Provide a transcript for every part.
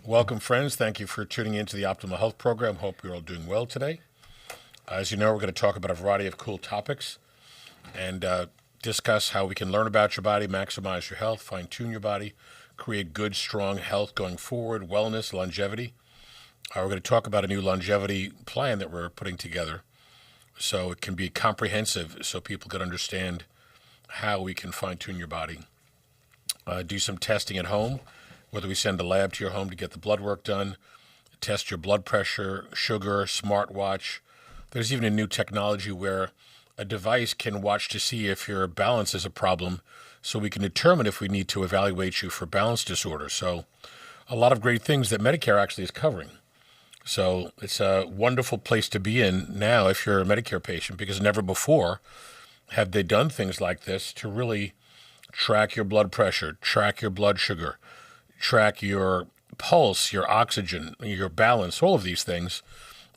Welcome, friends. Thank you for tuning in to the Optimal Health Program. Hope you're all doing well today. As you know, we're going to talk about a variety of cool topics and discuss how we can learn about your body, maximize your health, fine-tune your body, create good, strong health going forward, wellness, longevity. We're going to talk about a new longevity plan that we're putting together so it can be comprehensive so people can understand how we can fine-tune your body. Do some testing at home, whether we send a lab to your home to get the blood work done, test your blood pressure, sugar, smartwatch. There's even a new technology where a device can watch to see if your balance is a problem so we can determine if we need to evaluate you for balance disorder. So a lot of great things that Medicare actually is covering. So it's a wonderful place to be in now if you're a Medicare patient, because never before have they done things like this to really track your blood pressure, track your blood sugar, track your pulse, your oxygen, your balance, all of these things,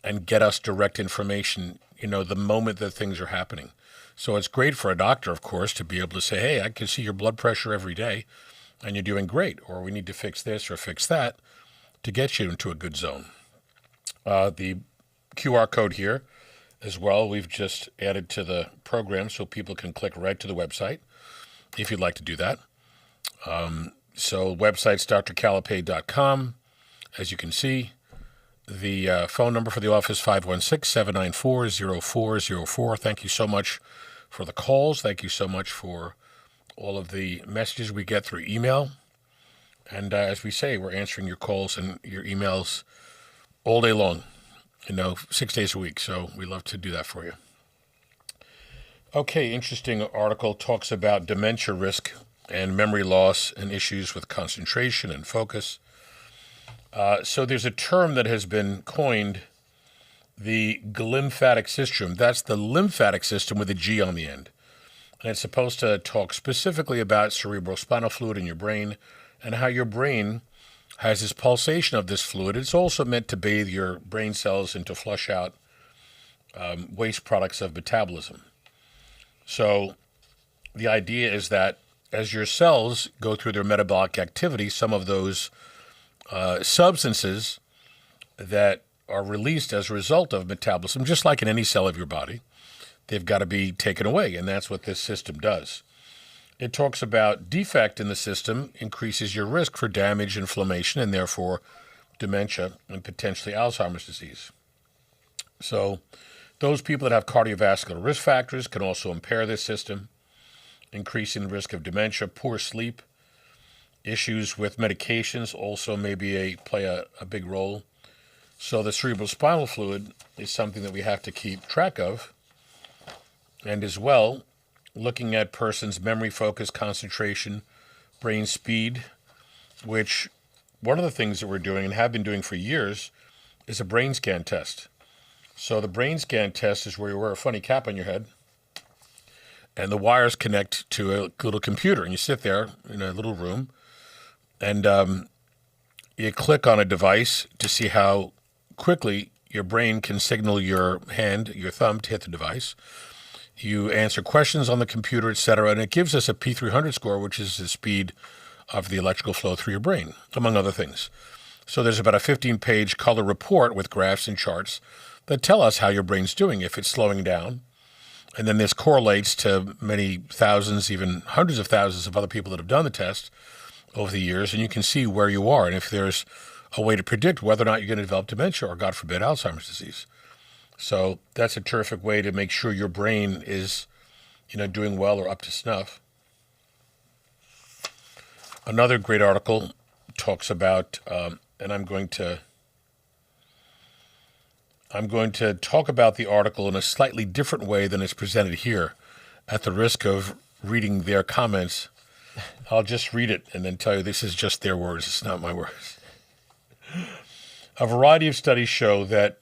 and get us direct information, the moment that things are happening. So it's great for a doctor, of course, to be able to say, hey, I can see your blood pressure every day and you're doing great, or we need to fix this or fix that to get you into a good zone. The QR code here as well, we've just added to the program so people can click right to the website if you'd like to do that. So website's drcalapai.com. As you can see, the phone number for the office, 516-794-0404. Thank you so much for the calls. Thank you so much for all of the messages we get through email. And as we say, we're answering your calls and your emails all day long, 6 days a week. So we love to do that for you. Okay, interesting article talks about dementia risk and memory loss and issues with concentration and focus. So there's a term that has been coined, the glymphatic system. That's the lymphatic system with a G on the end. And it's supposed to talk specifically about cerebrospinal fluid in your brain and how your brain has this pulsation of this fluid. It's also meant to bathe your brain cells and to flush out waste products of metabolism. So the idea is that as your cells go through their metabolic activity, some of those substances that are released as a result of metabolism, just like in any cell of your body, they've got to be taken away, and that's what this system does. It talks about defect in the system increases your risk for damage, inflammation, and therefore dementia and potentially Alzheimer's disease. So those people that have cardiovascular risk factors can also impair this system, increasing the risk of dementia. Poor sleep, issues with medications also play a big role. So the cerebrospinal fluid is something that we have to keep track of. And as well, looking at person's memory, focus, concentration, brain speed, which one of the things that we're doing and have been doing for years is a brain scan test. So the brain scan test is where you wear a funny cap on your head and the wires connect to a little computer, and you sit there in a little room and you click on a device to see how quickly your brain can signal your hand, your thumb, to hit the device. You answer questions on the computer, etc., and it gives us a P300 score, which is the speed of the electrical flow through your brain, among other things. So there's about a 15-page color report with graphs and charts that tell us how your brain's doing, if it's slowing down. And then this correlates to many thousands, even hundreds of thousands of other people that have done the test over the years, and you can see where you are and if there's a way to predict whether or not you're going to develop dementia or, God forbid, Alzheimer's disease. So that's a terrific way to make sure your brain is, doing well or up to snuff. Another great article talks about, and I'm going to talk about the article in a slightly different way than it's presented here. At the risk of reading their comments, I'll just read it and then tell you this is just their words. It's not my words. A variety of studies show that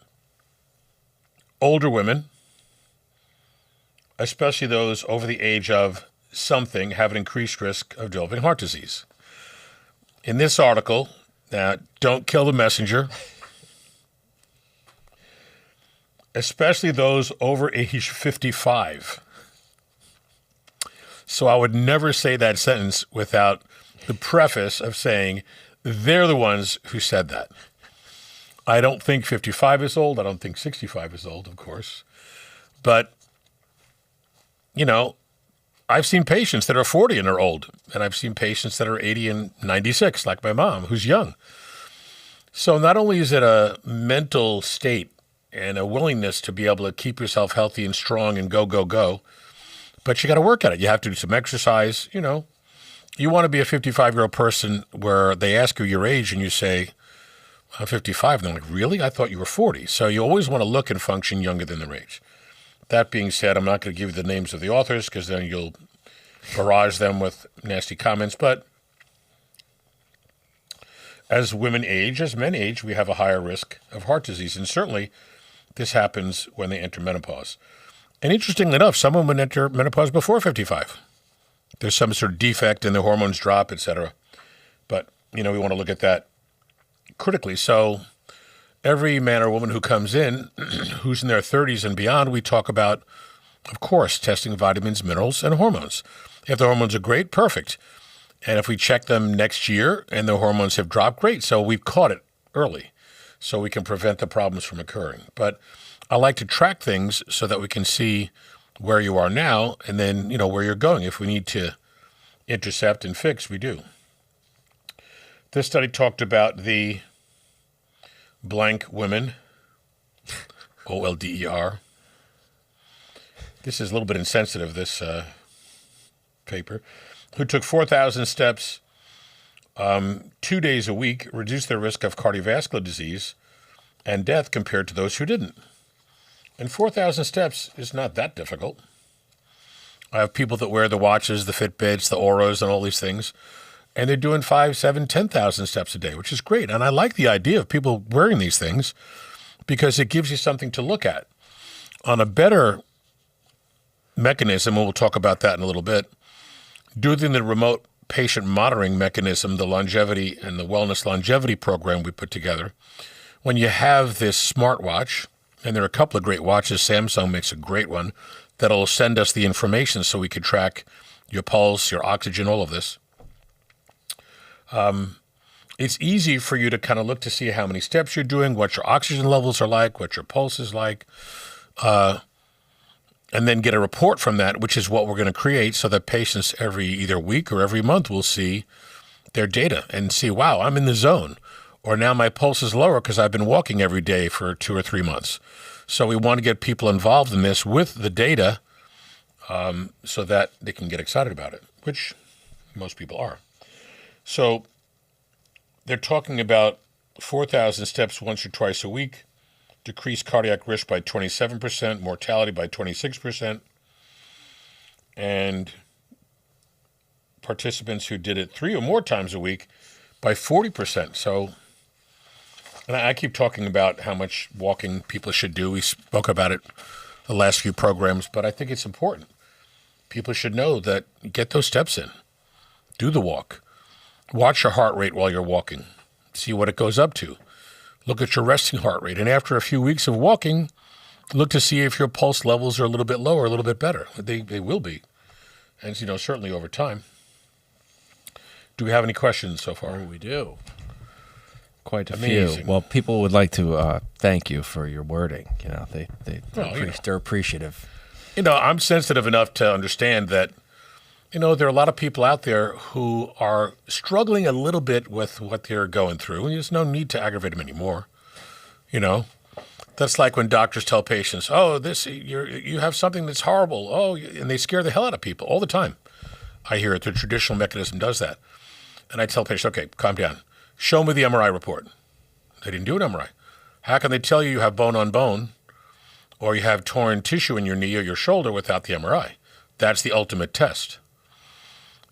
older women, especially those over the age of something, have an increased risk of developing heart disease. In this article, now don't kill the messenger, especially those over age 55. So I would never say that sentence without the preface of saying They're the ones who said that. I don't think 55 is old. I don't think 65 is old, of course. But, I've seen patients that are 40 and are old. And I've seen patients that are 80 and 96, like my mom, who's young. So not only is it a mental state and a willingness to be able to keep yourself healthy and strong and go, but you got to work at it. You have to do some exercise. You want to be a 55-year-old person where they ask you your age and you say, I'm 55. And they're like, really? I thought you were 40. So you always want to look and function younger than their age. That being said, I'm not going to give you the names of the authors because then you'll barrage them with nasty comments. But as women age, as men age, we have a higher risk of heart disease. And certainly this happens when they enter menopause. And interestingly enough, some women enter menopause before 55. There's some sort of defect and the hormones drop, et cetera. But, we want to look at that critically. So every man or woman who comes in, who's in their 30s and beyond, we talk about, of course, testing vitamins, minerals, and hormones. If the hormones are great, perfect. And if we check them next year and the hormones have dropped, great. So we've caught it early so we can prevent the problems from occurring. But I like to track things so that we can see where you are now and then, where you're going. If we need to intercept and fix, we do. This study talked about the blank women, OLDER. This is a little bit insensitive, this paper, who took 4,000 steps 2 days a week, reduced their risk of cardiovascular disease and death compared to those who didn't. And 4,000 steps is not that difficult. I have people that wear the watches, the Fitbits, the Auras, and all these things, and they're doing 5, 7, 10,000 steps a day, which is great. And I like the idea of people wearing these things because it gives you something to look at. On a better mechanism, and we'll talk about that in a little bit, doing the remote patient monitoring mechanism, the longevity and the wellness longevity program we put together, when you have this smartwatch, and there are a couple of great watches, Samsung makes a great one, that'll send us the information so we can track your pulse, your oxygen, all of this. It's easy for you to kind of look to see how many steps you're doing, what your oxygen levels are like, what your pulse is like, and then get a report from that, which is what we're going to create so that patients every either week or every month will see their data and see, wow, I'm in the zone. Or now my pulse is lower because I've been walking every day for 2 or 3 months. So we want to get people involved in this with the data so that they can get excited about it, which most people are. So they're talking about 4,000 steps once or twice a week, decreased cardiac risk by 27%, mortality by 26%, and participants who did it 3 or more times a week by 40%. So, and I keep talking about how much walking people should do. We spoke about it the last few programs, but I think it's important. People should know that get those steps in. Do the walk. Watch your heart rate while you're walking. See what it goes up to. Look at your resting heart rate. And after a few weeks of walking, look to see if your pulse levels are a little bit lower, a little bit better. They will be. And, certainly over time. Do we have any questions so far? Oh, we do. Quite a Amazing. few. Well, people would like to thank you for your wording. They're appreciative. I'm sensitive enough to understand that, there are a lot of people out there who are struggling a little bit with what they're going through. There's no need to aggravate them anymore. That's like when doctors tell patients, "Oh, you have something that's horrible." Oh, and they scare the hell out of people all the time. I hear it. The traditional mechanism does that. And I tell patients, okay, calm down. Show me the MRI report. They didn't do an MRI. How can they tell you have bone on bone or you have torn tissue in your knee or your shoulder without the MRI? That's the ultimate test.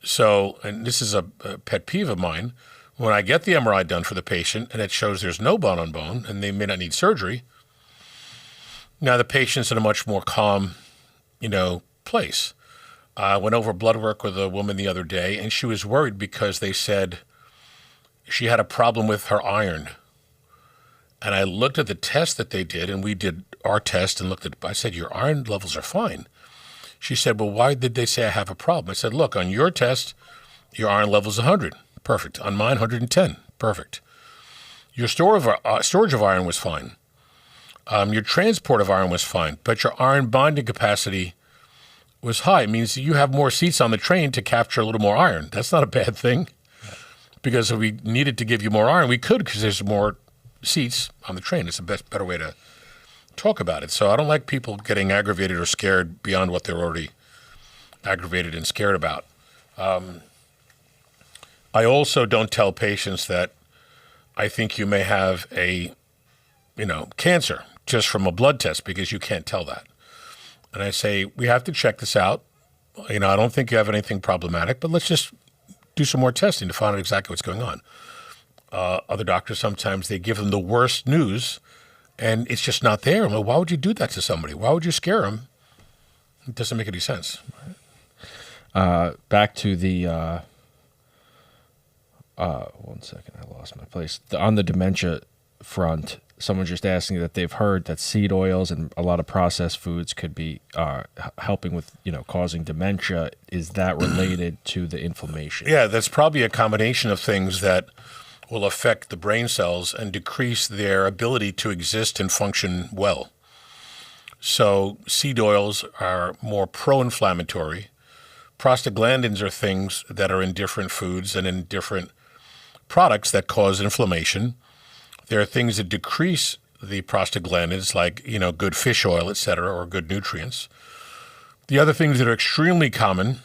So, and this is a pet peeve of mine, when I get the MRI done for the patient and it shows there's no bone on bone and they may not need surgery, now the patient's in a much more calm, place. I went over blood work with a woman the other day, and she was worried because they said she had a problem with her iron. And I looked at the test that they did, and we did our test and I said, your iron levels are fine. She said, well, why did they say I have a problem? I said, look, on your test, your iron level is 100. Perfect. On mine, 110. Perfect. Your storage of iron was fine. Your transport of iron was fine, but your iron bonding capacity was high. It means you have more seats on the train to capture a little more iron. That's not a bad thing, because if we needed to give you more iron, we could, because there's more seats on the train. It's a better way to talk about it. So I don't like people getting aggravated or scared beyond what they're already aggravated and scared about. I also don't tell patients that I think you may have cancer just from a blood test, because you can't tell that. And I say, we have to check this out. I don't think you have anything problematic, but let's just do some more testing to find out exactly what's going on. Other doctors, sometimes they give them the worst news and it's just not there. Well, why would you do that to somebody? Why would you scare them? It doesn't make any sense. Back to the, one second, I lost my place. On the dementia front, someone's just asking that they've heard that seed oils and a lot of processed foods could be helping with, causing dementia. Is that related to the inflammation? Yeah, that's probably a combination of things that will affect the brain cells and decrease their ability to exist and function well. So seed oils are more pro-inflammatory. Prostaglandins are things that are in different foods and in different products that cause inflammation. There are things that decrease the prostaglandins, like, good fish oil, et cetera, or good nutrients. The other things that are extremely common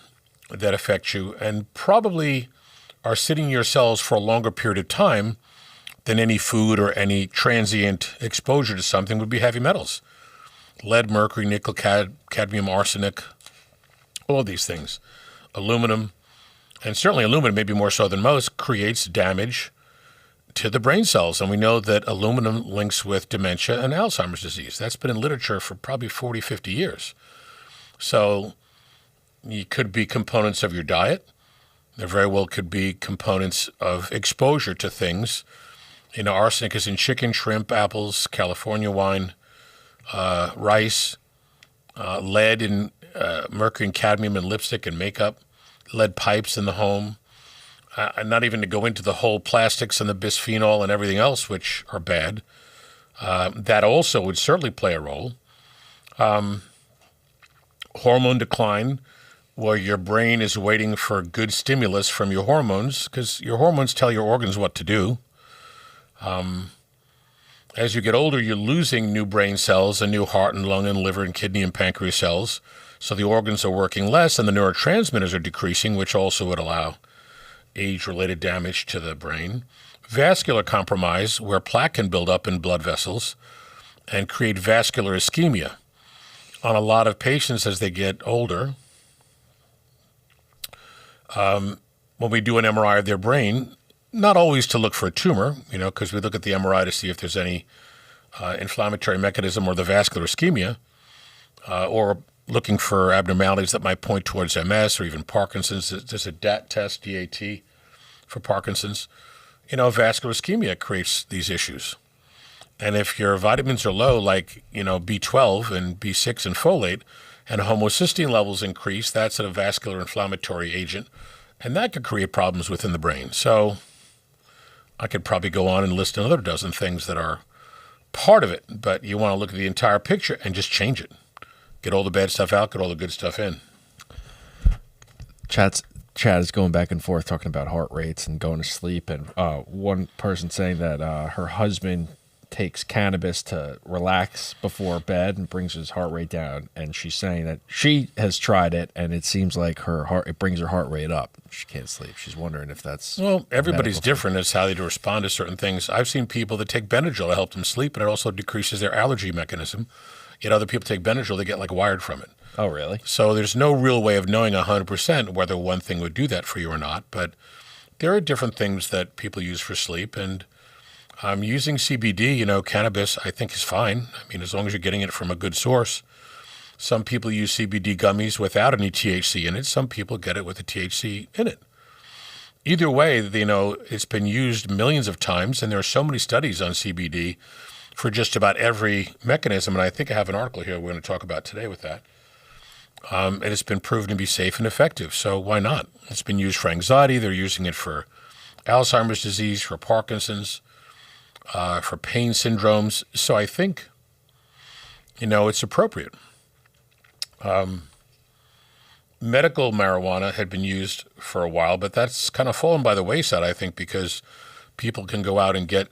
that affect you and probably are sitting in your cells for a longer period of time than any food or any transient exposure to something would be heavy metals. Lead, mercury, nickel, cadmium, arsenic, all of these things. Aluminum, and certainly aluminum, maybe more so than most, creates damage to the brain cells. And we know that aluminum links with dementia and Alzheimer's disease. That's been in literature for probably 40, 50 years. So it could be components of your diet. There very well could be components of exposure to things. Arsenic is in chicken, shrimp, apples, California wine, rice, lead in mercury and cadmium in lipstick and makeup, lead pipes in the home. And not even to go into the whole plastics and the bisphenol and everything else, which are bad. That also would certainly play a role. Hormone decline, where your brain is waiting for good stimulus from your hormones, because your hormones tell your organs what to do. As you get older, you're losing new brain cells and new heart and lung and liver and kidney and pancreas cells. So the organs are working less and the neurotransmitters are decreasing, which also would allow age-related damage to the brain. Vascular compromise, where plaque can build up in blood vessels and create vascular ischemia. On a lot of patients as they get older, when we do an MRI of their brain, not always to look for a tumor, because we look at the MRI to see if there's any inflammatory mechanism or the vascular ischemia, or looking for abnormalities that might point towards MS or even Parkinson's. There's a DAT test, DAT, for Parkinson's. Vascular ischemia creates these issues. And if your vitamins are low, like, B12 and B6 and folate, and homocysteine levels increase, that's a vascular inflammatory agent, and that could create problems within the brain. So I could probably go on and list another dozen things that are part of it, but you want to look at the entire picture and just change it. Get all the bad stuff out, get all the good stuff in. Chad is going back and forth talking about heart rates and going to sleep, and one person saying that her husband takes cannabis to relax before bed and brings his heart rate down, and she's saying that she has tried it and it seems like it brings her heart rate up. She can't sleep. She's wondering if that's everybody's different as how they respond to certain things. I've seen people that take Benadryl to help them sleep, and it also decreases their allergy mechanism. Yet other people take Benadryl, they get wired from it. Oh, really? So there's no real way of knowing 100% whether one thing would do that for you or not. But there are different things that people use for sleep. And using CBD, cannabis, I think is fine. I mean, as long as you're getting it from a good source. Some people use CBD gummies without any THC in it. Some people get it with the THC in it. Either way, it's been used millions of times, and there are so many studies on CBD for just about every mechanism, and I think I have an article here we're going to talk about today with that. And it's been proven to be safe and effective, so why not? It's been used for anxiety. They're using it for Alzheimer's disease, for Parkinson's, for pain syndromes. So I think, it's appropriate. Medical marijuana had been used for a while, but that's kind of fallen by the wayside, I think, because people can go out and get,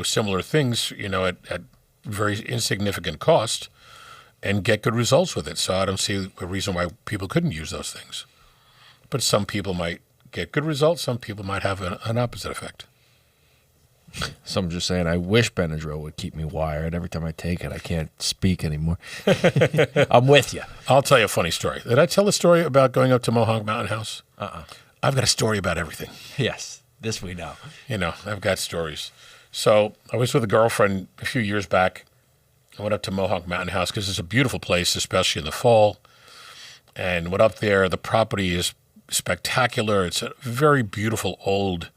similar things, at very insignificant cost and get good results with it. So I don't see a reason why people couldn't use those things. But some people might get good results. Some people might have an opposite effect. So I'm just saying, I wish Benadryl would keep me wired. Every time I take it, I can't speak anymore. I'm with you. I'll tell you a funny story. Did I tell the story about going up to Mohawk Mountain House? I've got a story about everything. Yes, this we know. I've got stories. So I was with a girlfriend a few years back. I went up to Mohawk Mountain House because it's a beautiful place, especially in the fall. And went up there. The property is spectacular. It's a very beautiful old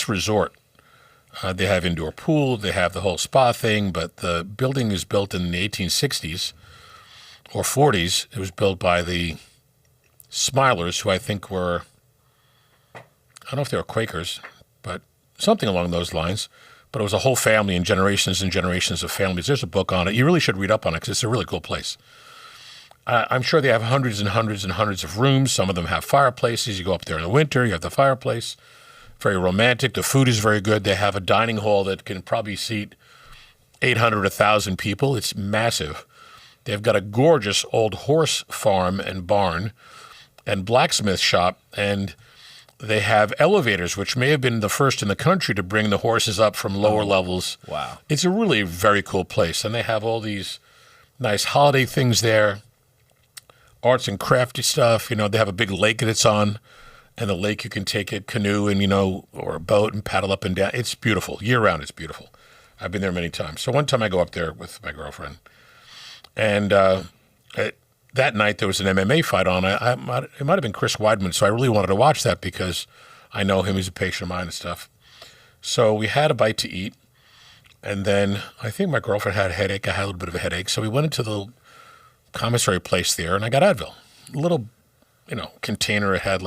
resort. They have indoor pool. They have the whole spa thing, but the building is built in the 1860s or 40s. It was built by the Smilers, who I think were, I don't know if they were Quakers, but something along those lines. But it was a whole family and generations of families. There's a book on it. You really should read up on it because it's a really cool place. I'm sure they have hundreds and hundreds and hundreds of rooms. Some of them have fireplaces. You go up there in the winter, you have the fireplace. Very romantic. The food is very good. They have a dining hall that can probably seat 800, 1,000 people. It's massive. They've got a gorgeous old horse farm and barn and blacksmith shop, and they have elevators, which may have been the first in the country to bring the horses up from lower levels. Wow. It's a really very cool place, and they have all these nice holiday things there, arts and crafty stuff. They have a big lake that it's on. And the lake, you can take a canoe and, or a boat and paddle up and down. It's beautiful. Year-round, it's beautiful. I've been there many times. So one time I go up there with my girlfriend. And that night there was an MMA fight on. It might have been Chris Weidman, so I really wanted to watch that because I know him. He's a patient of mine and stuff. So we had a bite to eat. And then I think my girlfriend had a headache. I had a little bit of a headache. So we went into the commissary place there, and I got Advil. A little, container. It had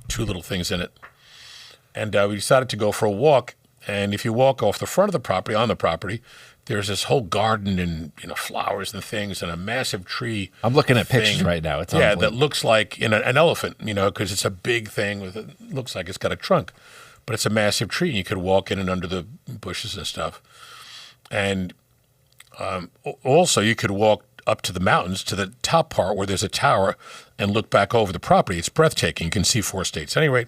2 little things in it. And we decided to go for a walk. And if you walk off the front of the property, on the property, there's this whole garden and, flowers and things and a massive tree. I'm looking at pictures right now. It's that looks like an elephant, because it's a big thing looks like it's got a trunk. But it's a massive tree, and you could walk in and under the bushes and stuff. And also you could walk up to the mountains, to the top part where there's a tower, and look back over the property. It's breathtaking. You can see 4 states. Anyway,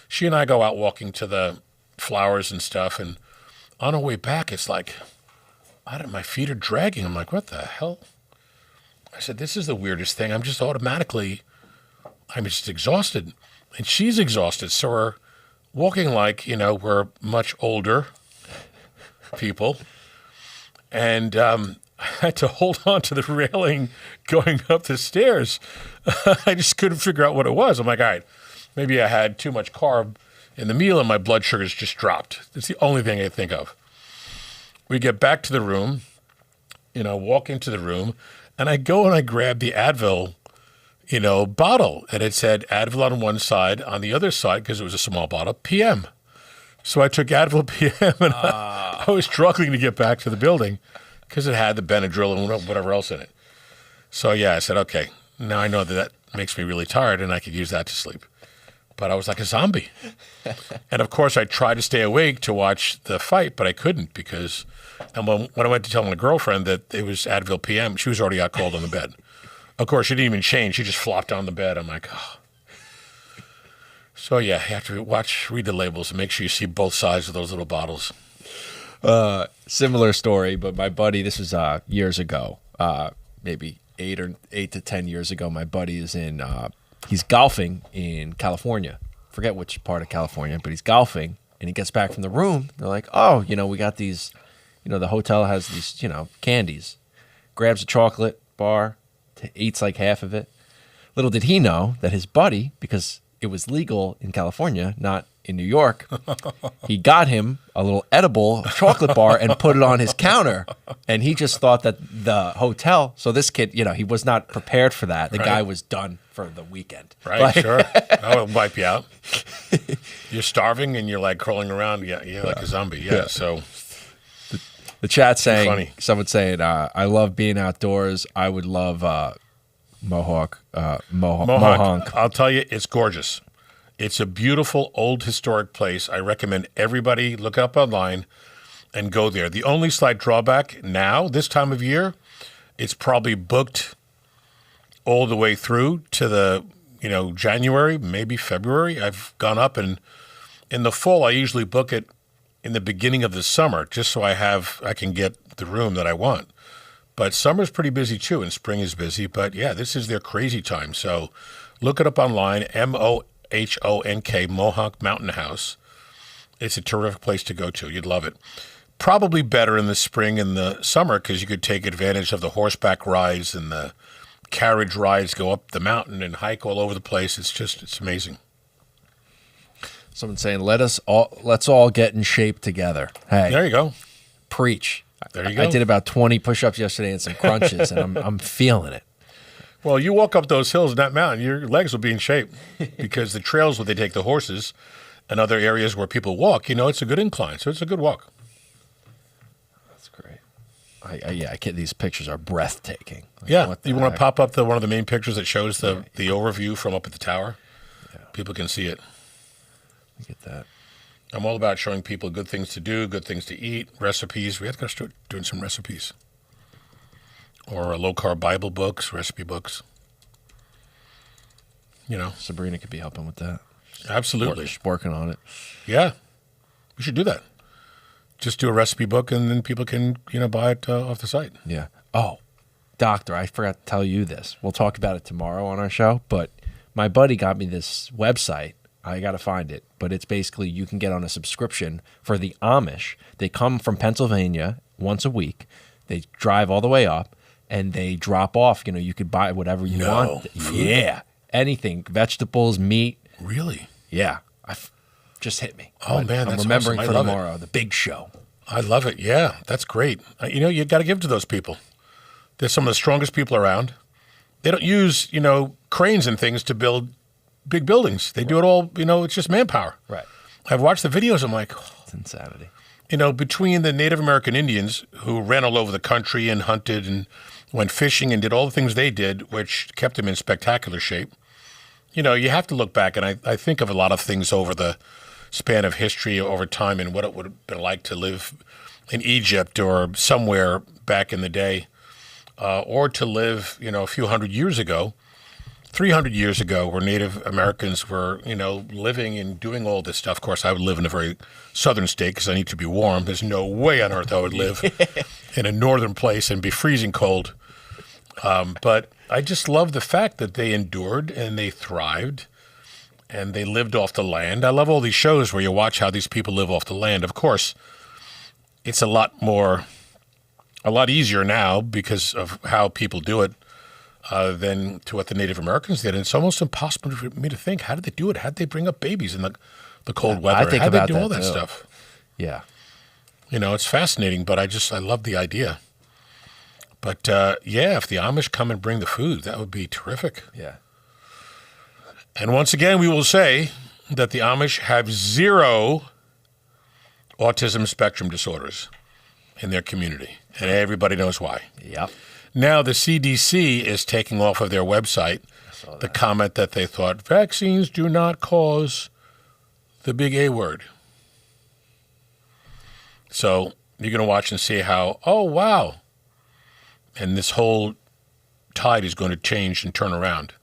she and I go out walking to the flowers and stuff, and on our way back, it's like, my feet are dragging. I'm like, what the hell? I said, this is the weirdest thing. I'm just exhausted. And she's exhausted. So we're walking like, we're much older people. And I had to hold on to the railing going up the stairs. I just couldn't figure out what it was. I'm like, all right, maybe I had too much carb in the meal and my blood sugars just dropped. It's the only thing I think of. We get back to the room, walk into the room, and I go and I grab the Advil, bottle. And it said Advil on one side, on the other side, because it was a small bottle, PM. So I took Advil PM, and I was struggling to get back to the building because it had the Benadryl and whatever else in it. So, I said, okay, now I know that makes me really tired, and I could use that to sleep. But I was like a zombie. And, of course, I tried to stay awake to watch the fight, but I couldn't because when I went to tell my girlfriend that it was Advil PM, she was already out cold on the bed. Of course, she didn't even change. She just flopped on the bed. I'm like, oh. So, you have to read the labels and make sure you see both sides of those little bottles. Similar story, but my buddy, this was years ago, maybe 8 to 10 years ago. My buddy is he's golfing in California. Forget which part of California, but he's golfing, and he gets back from the room. They're like, oh, we got these, the hotel has these, candies. Grabs a chocolate bar, eats like half of it. Little did he know that his buddy, because it was legal in California, not in New York, he got him a little edible chocolate bar and put it on his counter. And he just thought that the hotel, so this kid, he was not prepared for that. The guy was done for the weekend. Right, sure. That will wipe you out. You're starving and you're like crawling around. Yeah, like a zombie. Yeah. So the chat saying, funny. someone saying, I love being outdoors. I would love Mohonk. I'll tell you, it's gorgeous. It's a beautiful old historic place. I recommend everybody look it up online and go there. The only slight drawback now, this time of year, it's probably booked all the way through to the, January, maybe February. I've gone up, and in the fall, I usually book it in the beginning of the summer, just so I can get the room that I want. But summer's pretty busy too, and spring is busy. But yeah, this is their crazy time. So look it up online, Mohonk, Mohonk Mountain House. It's a terrific place to go to. You'd love it. Probably better in the spring and the summer because you could take advantage of the horseback rides and the carriage rides, go up the mountain and hike all over the place. It's amazing. Someone saying, let's all get in shape together. Hey, there you go. Preach. There you go. I did about 20 push-ups yesterday and some crunches, and I'm feeling it. Well, you walk up those hills in that mountain, your legs will be in shape because the trails where they take the horses and other areas where people walk, it's a good incline, so it's a good walk. That's great. I get these pictures are breathtaking. Yeah, you want to pop up one of the main pictures that shows the overview from up at the tower? Yeah. People can see it. Look at that. I'm all about showing people good things to do, good things to eat, recipes. We have to start doing some recipes. Or low-carb Bible books, recipe books. Sabrina could be helping with that. Absolutely. She's working on it. Yeah. We should do that. Just do a recipe book, and then people can, buy it off the site. Yeah. Oh, doctor, I forgot to tell you this. We'll talk about it tomorrow on our show, but my buddy got me this website. I got to find it, but it's basically you can get on a subscription for the Amish. They come from Pennsylvania once a week. They drive all the way up, and they drop off. You could buy whatever you want. Food? Yeah, anything, vegetables, meat. Really? Yeah, just hit me. Oh, man, I'm that's remembering awesome. for tomorrow, the big show. I love it. Yeah, that's great. You got to give to those people. They're some of the strongest people around. They don't use, cranes and things to build big buildings. They do it all, it's just manpower. Right. I've watched the videos. I'm like, it's insanity. Between the Native American Indians who ran all over the country and hunted and went fishing and did all the things they did, which kept them in spectacular shape. You have to look back, and I think of a lot of things over the span of history over time and what it would have been like to live in Egypt or somewhere back in the day, or to live, a few hundred years ago, 300 years ago, where Native Americans were, living and doing all this stuff. Of course, I would live in a very southern state because I need to be warm. There's no way on earth I would live in a northern place and be freezing cold. But I just love the fact that they endured and they thrived and they lived off the land. I love all these shows where you watch how these people live off the land. Of course, it's a lot easier now because of how people do it. Than to what the Native Americans did. And it's almost impossible for me to think, how did they do it? How did they bring up babies in the cold weather? I think how did about they do all that too. stuff? Yeah. It's fascinating, but I love the idea. But if the Amish come and bring the food, that would be terrific. Yeah. And once again, we will say that the Amish have 0 autism spectrum disorders in their community. And everybody knows why. Yep. Now the CDC is taking off of their website the comment that they thought vaccines do not cause the big A word. So you're going to watch and see how, oh, wow. And this whole tide is going to change and turn around.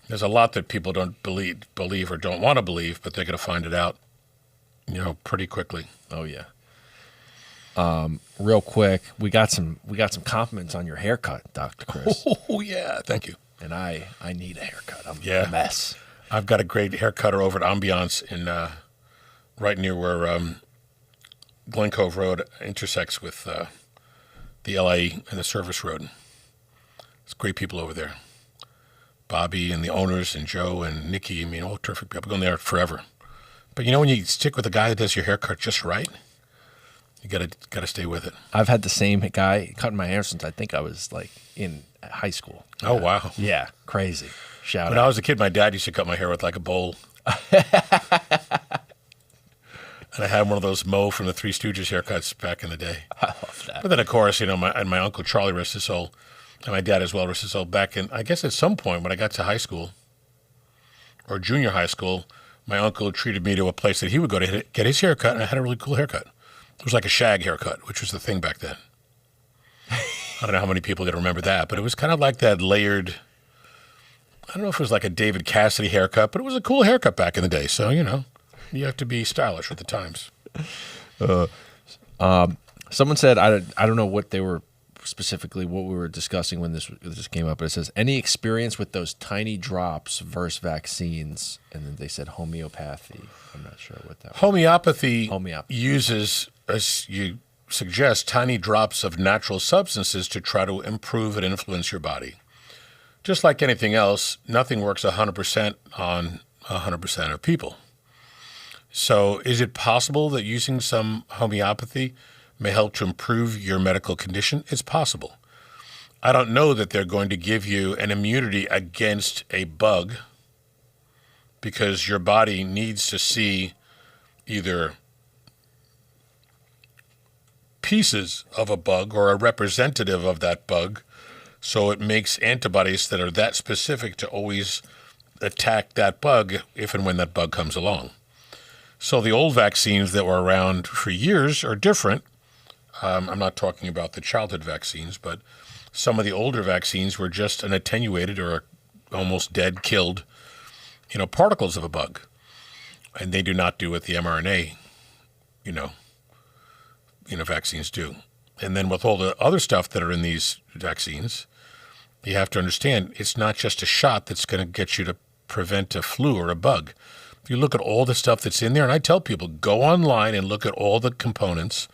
There's a lot that people don't believe or don't want to believe, but they're going to find it out, pretty quickly. Oh, yeah. Real quick, we got some compliments on your haircut, Dr. Chris. Oh yeah, thank you. And I need a haircut. I'm a mess. I've got a great haircutter over at Ambiance in right near where Glen Cove Road intersects with the LA and the Service Road. It's great people over there. Bobby and the owners and Joe and Nikki. All terrific people. I've gone there forever. But you know when you stick with a guy that does your haircut just right, you gotta stay with it. I've had the same guy cutting my hair since I think I was like in high school. Oh, wow. Yeah, crazy. Shout When out. I was a kid, my dad used to cut my hair with like a bowl. And I had one of those Mo from the Three Stooges haircuts back in the day. I love that. But then, of course, my Uncle Charlie, rest his soul, and my dad as well, rest his soul, back in, I guess at some point when I got to high school or junior high school, my uncle treated me to a place that he would go to get his haircut, and I had a really cool haircut. It was like a shag haircut, which was the thing back then. I don't know how many people are going to remember that, but it was kind of like that layered, I don't know if it was like a David Cassidy haircut, but it was a cool haircut back in the day. So, you have to be stylish with the times. Someone said, I don't know what they were specifically, what we were discussing when this came up, but it says, any experience with those tiny drops versus vaccines? And then they said homeopathy. I'm not sure what that was. Homeopathy Homeopathy. uses, as you suggest, tiny drops of natural substances to try to improve and influence your body. Just like anything else, nothing works 100% on 100% of people. So is it possible that using some homeopathy may help to improve your medical condition? It's possible. I don't know that they're going to give you an immunity against a bug because your body needs to see either pieces of a bug or a representative of that bug, so it makes antibodies that are that specific to always attack that bug if and when that bug comes along. So the old vaccines that were around for years are different. I'm not talking about the childhood vaccines, but some of the older vaccines were just an attenuated or almost dead, killed, particles of a bug. And they do not do what the mRNA, vaccines do. And then with all the other stuff that are in these vaccines, you have to understand it's not just a shot that's going to get you to prevent a flu or a bug. If you look at all the stuff that's in there, and I tell people, go online and look at all the components,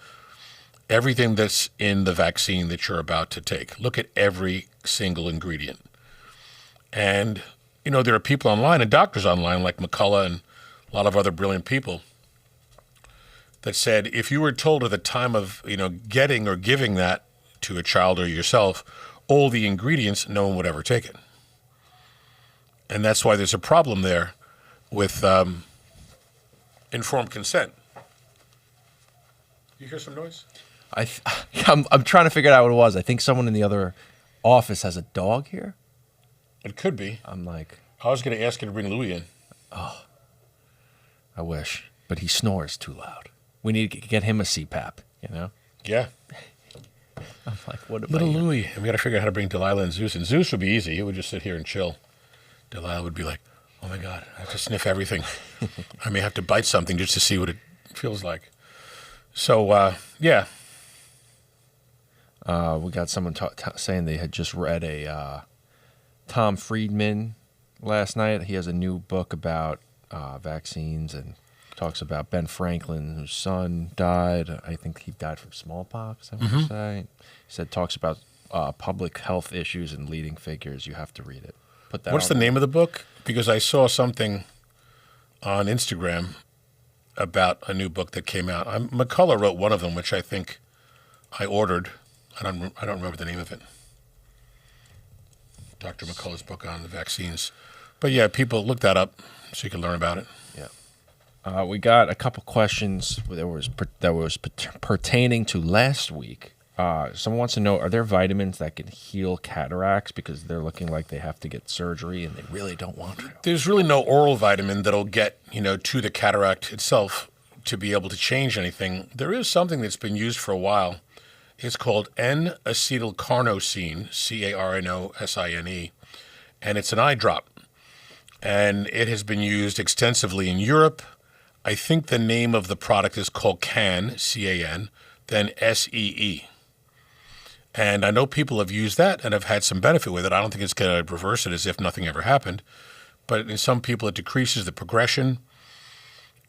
everything that's in the vaccine that you're about to take. Look at every single ingredient. And, there are people online and doctors online like McCullough and a lot of other brilliant people that said if you were told at the time of, getting or giving that to a child or yourself, all the ingredients, no one would ever take it. And that's why there's a problem there with informed consent. You hear some noise? I'm trying to figure out what it was. I think someone in the other office has a dog here. It could be. I'm like, I was going to ask you to bring Louis in. I wish, but he snores too loud. We need to get him a CPAP, Yeah. I'm like, what about Little Louis. And we got to figure out how to bring Delilah and Zeus. And Zeus would be easy. He would just sit here and chill. Delilah would be like, oh my God, I have to sniff everything. I may have to bite something just to see what it feels like. So, yeah. We got someone saying they had just read a Tom Friedman last night. He has a new book about vaccines and talks about Ben Franklin, whose son died. I think he died from smallpox, I want to say. He said talks about public health issues and leading figures. You have to read it. Put that. What's the name of the book? Because I saw something on Instagram about a new book that came out. McCullough wrote one of them, which I think I ordered. I don't remember the name of it. Dr. McCullough's book on the vaccines. But yeah, people look that up so you can learn about it. Yeah. We got a couple questions that was pertaining to last week. Someone wants to know, are there vitamins that can heal cataracts because they're looking like they have to get surgery and they really don't want to? There's really no oral vitamin that'll get, to the cataract itself to be able to change anything. There is something that's been used for a while. It's called N-acetylcarnosine, C-A-R-N-O-S-I-N-E, and it's an eye drop. And it has been used extensively in Europe. I think the name of the product is called CAN, C-A-N, then S-E-E. And I know people have used that and have had some benefit with it. I don't think it's going to reverse it as if nothing ever happened. But in some people, it decreases the progression.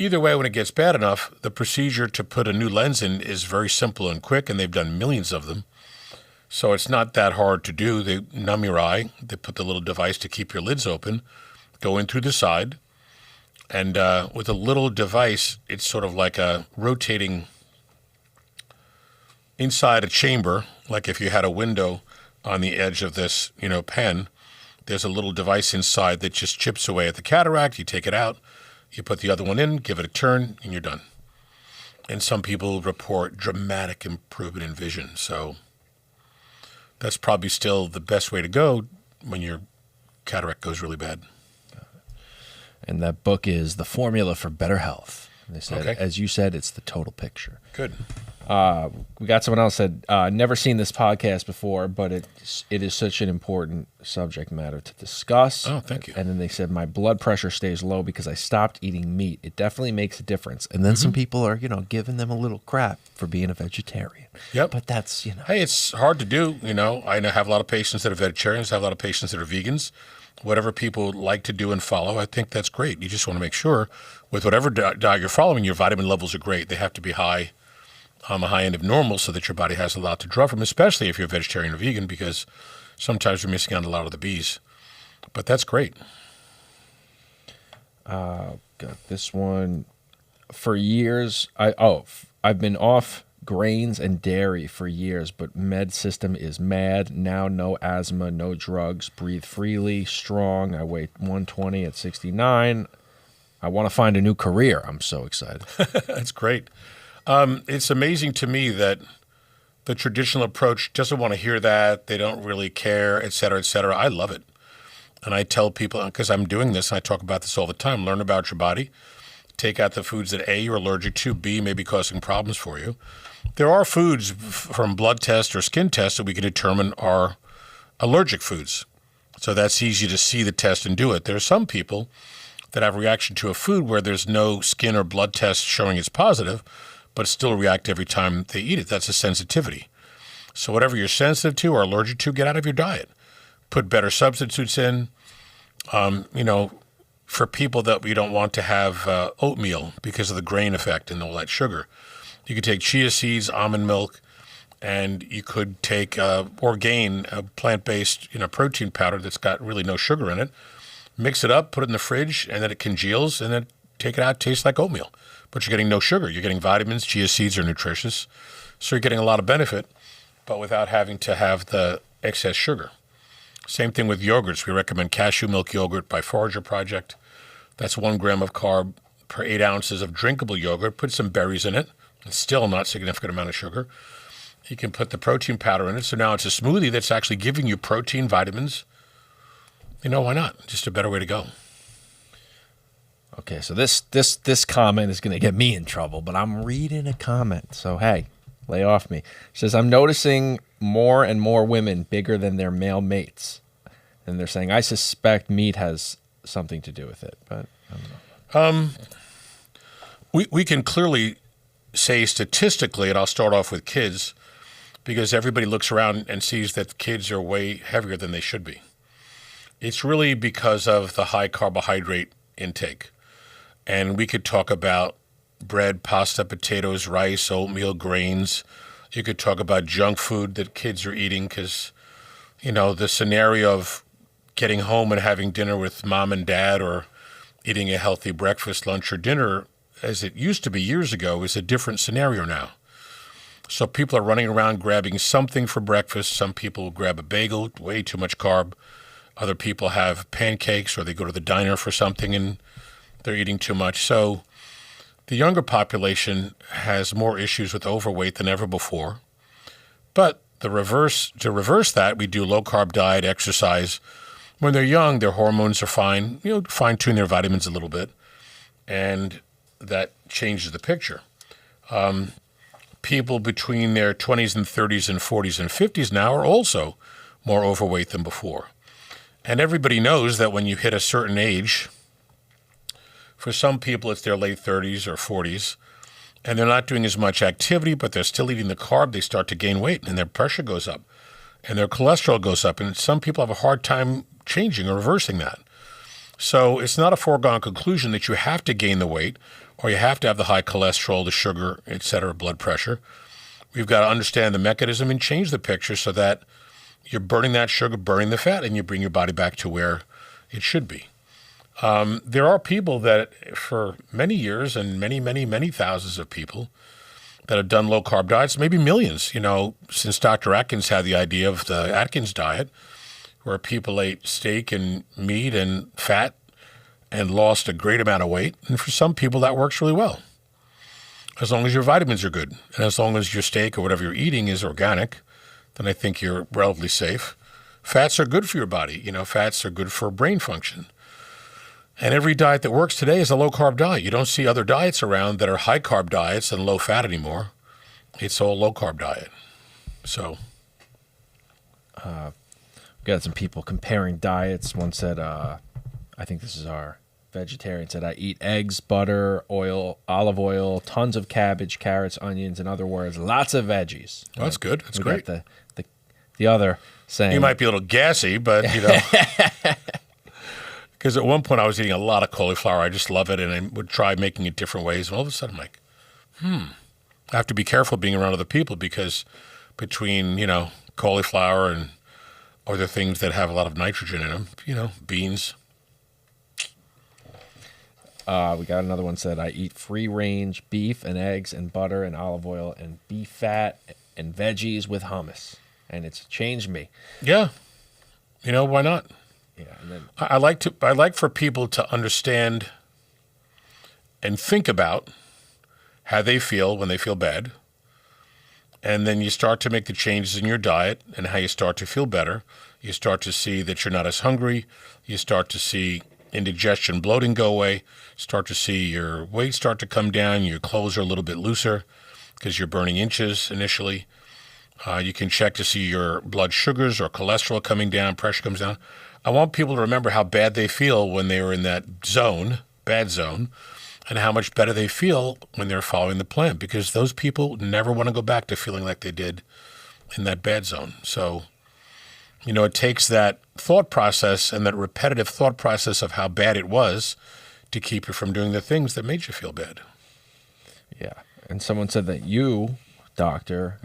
Either way, when it gets bad enough, the procedure to put a new lens in is very simple and quick, and they've done millions of them. So it's not that hard to do. They numb your eye. They put the little device to keep your lids open, go in through the side, And with a little device, it's sort of like a rotating inside a chamber, like if you had a window on the edge of this, pen, there's a little device inside that just chips away at the cataract. You take it out, you put the other one in, give it a turn, and you're done. And some people report dramatic improvement in vision. So that's probably still the best way to go when your cataract goes really bad. And that book is The Formula for Better Health. And they said, Okay. as you said, it's the total picture. Good. We got someone else said, never seen this podcast before, but it is such an important subject matter to discuss. Oh, thank you. And then they said, my blood pressure stays low because I stopped eating meat. It definitely makes a difference. And then some people are, giving them a little crap for being a vegetarian. Yep. But that's, Hey, it's hard to do. I have a lot of patients that are vegetarians. I have a lot of patients that are vegans. Whatever people like to do and follow, I think that's great. You just want to make sure with whatever diet you're following, your vitamin levels are great. They have to be high, on the high end of normal so that your body has a lot to draw from, especially if you're vegetarian or vegan, because sometimes you're missing out on a lot of the Bs. But that's great. Got this one. For years, I've been off grains and dairy for years, but med system is mad. Now no asthma, no drugs, breathe freely, strong. I weigh 120 at 69. I want to find a new career. I'm so excited. That's great. It's amazing to me that the traditional approach doesn't want to hear that. They don't really care, et cetera, et cetera. I love it. And I tell people, because I'm doing this, and I talk about this all the time, learn about your body. Take out the foods that A, you're allergic to, B, may be causing problems for you. There are foods from blood tests or skin tests that we can determine are allergic foods. So that's easy to see the test and do it. There are some people that have a reaction to a food where there's no skin or blood test showing it's positive, but still react every time they eat it. That's a sensitivity. So whatever you're sensitive to or allergic to, get out of your diet. Put better substitutes in. For people that we don't want to have oatmeal because of the grain effect and all that sugar, you could take chia seeds, almond milk, and you could take Orgain, a plant-based protein powder that's got really no sugar in it. Mix it up, put it in the fridge, and then it congeals, and then take it out. It tastes like oatmeal. But you're getting no sugar. You're getting vitamins. Chia seeds are nutritious. So you're getting a lot of benefit, but without having to have the excess sugar. Same thing with yogurts. We recommend cashew milk yogurt by Forager Project. That's 1 gram of carb per 8 ounces of drinkable yogurt. Put some berries in it. It's still not a significant amount of sugar. You can put the protein powder in it. So now it's a smoothie that's actually giving you protein, vitamins. Why not? Just a better way to go. Okay, so this comment is going to get me in trouble, but I'm reading a comment. So, hey, lay off me. It says, I'm noticing more and more women bigger than their male mates. And they're saying, I suspect meat has something to do with it, but I don't know. We can clearly say statistically, and I'll start off with kids, because everybody looks around and sees that kids are way heavier than they should be. It's really because of the high carbohydrate intake. And we could talk about bread, pasta, potatoes, rice, oatmeal, grains. You could talk about junk food that kids are eating because, the scenario of getting home and having dinner with mom and dad or eating a healthy breakfast, lunch, or dinner, as it used to be years ago, is a different scenario now. So people are running around grabbing something for breakfast. Some people will grab a bagel, way too much carb. Other people have pancakes or they go to the diner for something and they're eating too much. So the younger population has more issues with overweight than ever before. But to reverse that, we do low-carb diet, exercise. When they're young, their hormones are fine. Fine-tune their vitamins a little bit, and that changes the picture. People between their 20s and 30s and 40s and 50s now are also more overweight than before. And everybody knows that when you hit a certain age, for some people it's their late 30s or 40s, and they're not doing as much activity, but they're still eating the carb, they start to gain weight, and their pressure goes up, and their cholesterol goes up, and some people have a hard time changing or reversing that. So it's not a foregone conclusion that you have to gain the weight, or you have to have the high cholesterol, the sugar, et cetera, blood pressure. We've got to understand the mechanism and change the picture so that you're burning that sugar, burning the fat, and you bring your body back to where it should be. There are people that for many years and many, many, many thousands of people that have done low-carb diets, maybe millions, since Dr. Atkins had the idea of the Atkins diet, where people ate steak and meat and fat and lost a great amount of weight. And for some people, that works really well, as long as your vitamins are good. And as long as your steak or whatever you're eating is organic, then I think you're relatively safe. Fats are good for your body. Fats are good for brain function. And every diet that works today is a low-carb diet. You don't see other diets around that are high-carb diets and low-fat anymore. It's all low-carb diet. So, got some people comparing diets. One said, I think this is our vegetarian, said, I eat eggs, butter, oil, olive oil, tons of cabbage, carrots, onions, in other words, lots of veggies. Well, that's good. That's we great. Got the other saying... You might be a little gassy, but, because at one point I was eating a lot of cauliflower. I just love it, and I would try making it different ways. And all of a sudden I'm like, I have to be careful being around other people, because between, cauliflower and other things that have a lot of nitrogen in them, beans. We got another one said, I eat free-range beef and eggs and butter and olive oil and beef fat and veggies with hummus. And it's changed me. Yeah. Why not? Yeah. And then I like for people to understand and think about how they feel when they feel bad. And then you start to make the changes in your diet and how you start to feel better. You start to see that you're not as hungry. You start to see indigestion, bloating go away. Start to see your weight start to come down. Your clothes are a little bit looser because you're burning inches initially. You can check to see your blood sugars or cholesterol coming down, pressure comes down. I want people to remember how bad they feel when they were in that zone, bad zone, and how much better they feel when they're following the plan, because those people never want to go back to feeling like they did in that bad zone. So, it takes that thought process and that repetitive thought process of how bad it was to keep you from doing the things that made you feel bad. Yeah. And someone said that you, doctor,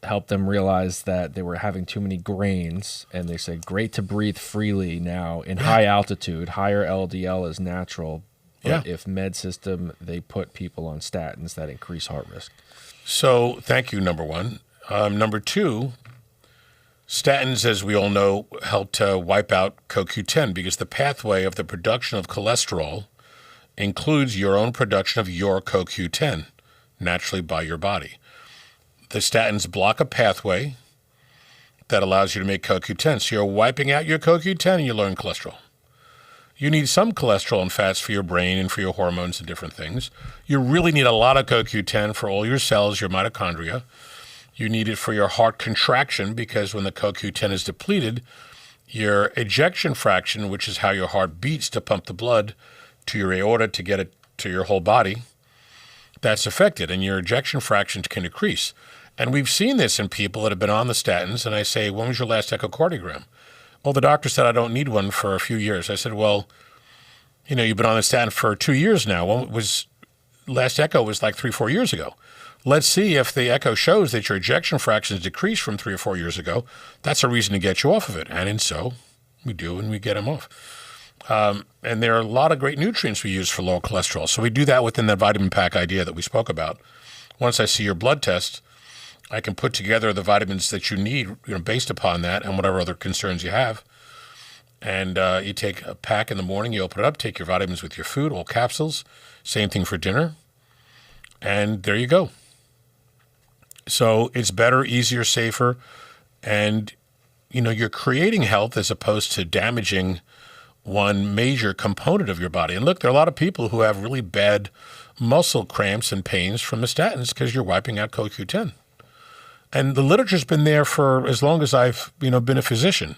helped them realize that they were having too many grains, and they said, great to breathe freely now in high altitude. Higher LDL is natural, but if med system, they put people on statins that increase heart risk. So thank you, number one. Number two, statins, as we all know, help to wipe out CoQ10, because the pathway of the production of cholesterol includes your own production of your CoQ10 naturally by your body. The statins block a pathway that allows you to make CoQ10. So you're wiping out your CoQ10 and you learn cholesterol. You need some cholesterol and fats for your brain and for your hormones and different things. You really need a lot of CoQ10 for all your cells, your mitochondria. You need it for your heart contraction, because when the CoQ10 is depleted, your ejection fraction, which is how your heart beats to pump the blood to your aorta to get it to your whole body, that's affected, and your ejection fraction can decrease. And we've seen this in people that have been on the statins, and I say, when was your last echocardiogram? Well, the doctor said I don't need one for a few years. I said, well, you've been on the statin for 2 years now. Last echo was like 3-4 years ago. Let's see if the echo shows that your ejection fraction is decreased from 3 or 4 years ago. That's a reason to get you off of it. And so we do, and we get them off. And there are a lot of great nutrients we use for low cholesterol. So we do that within that vitamin pack idea that we spoke about. Once I see your blood test, I can put together the vitamins that you need, based upon that and whatever other concerns you have. And you take a pack in the morning, you open it up, take your vitamins with your food, all capsules. Same thing for dinner. And there you go. So it's better, easier, safer, and you're creating health as opposed to damaging one major component of your body. And look, there are a lot of people who have really bad muscle cramps and pains from the statins because you're wiping out CoQ10. And the literature's been there for as long as I've been a physician.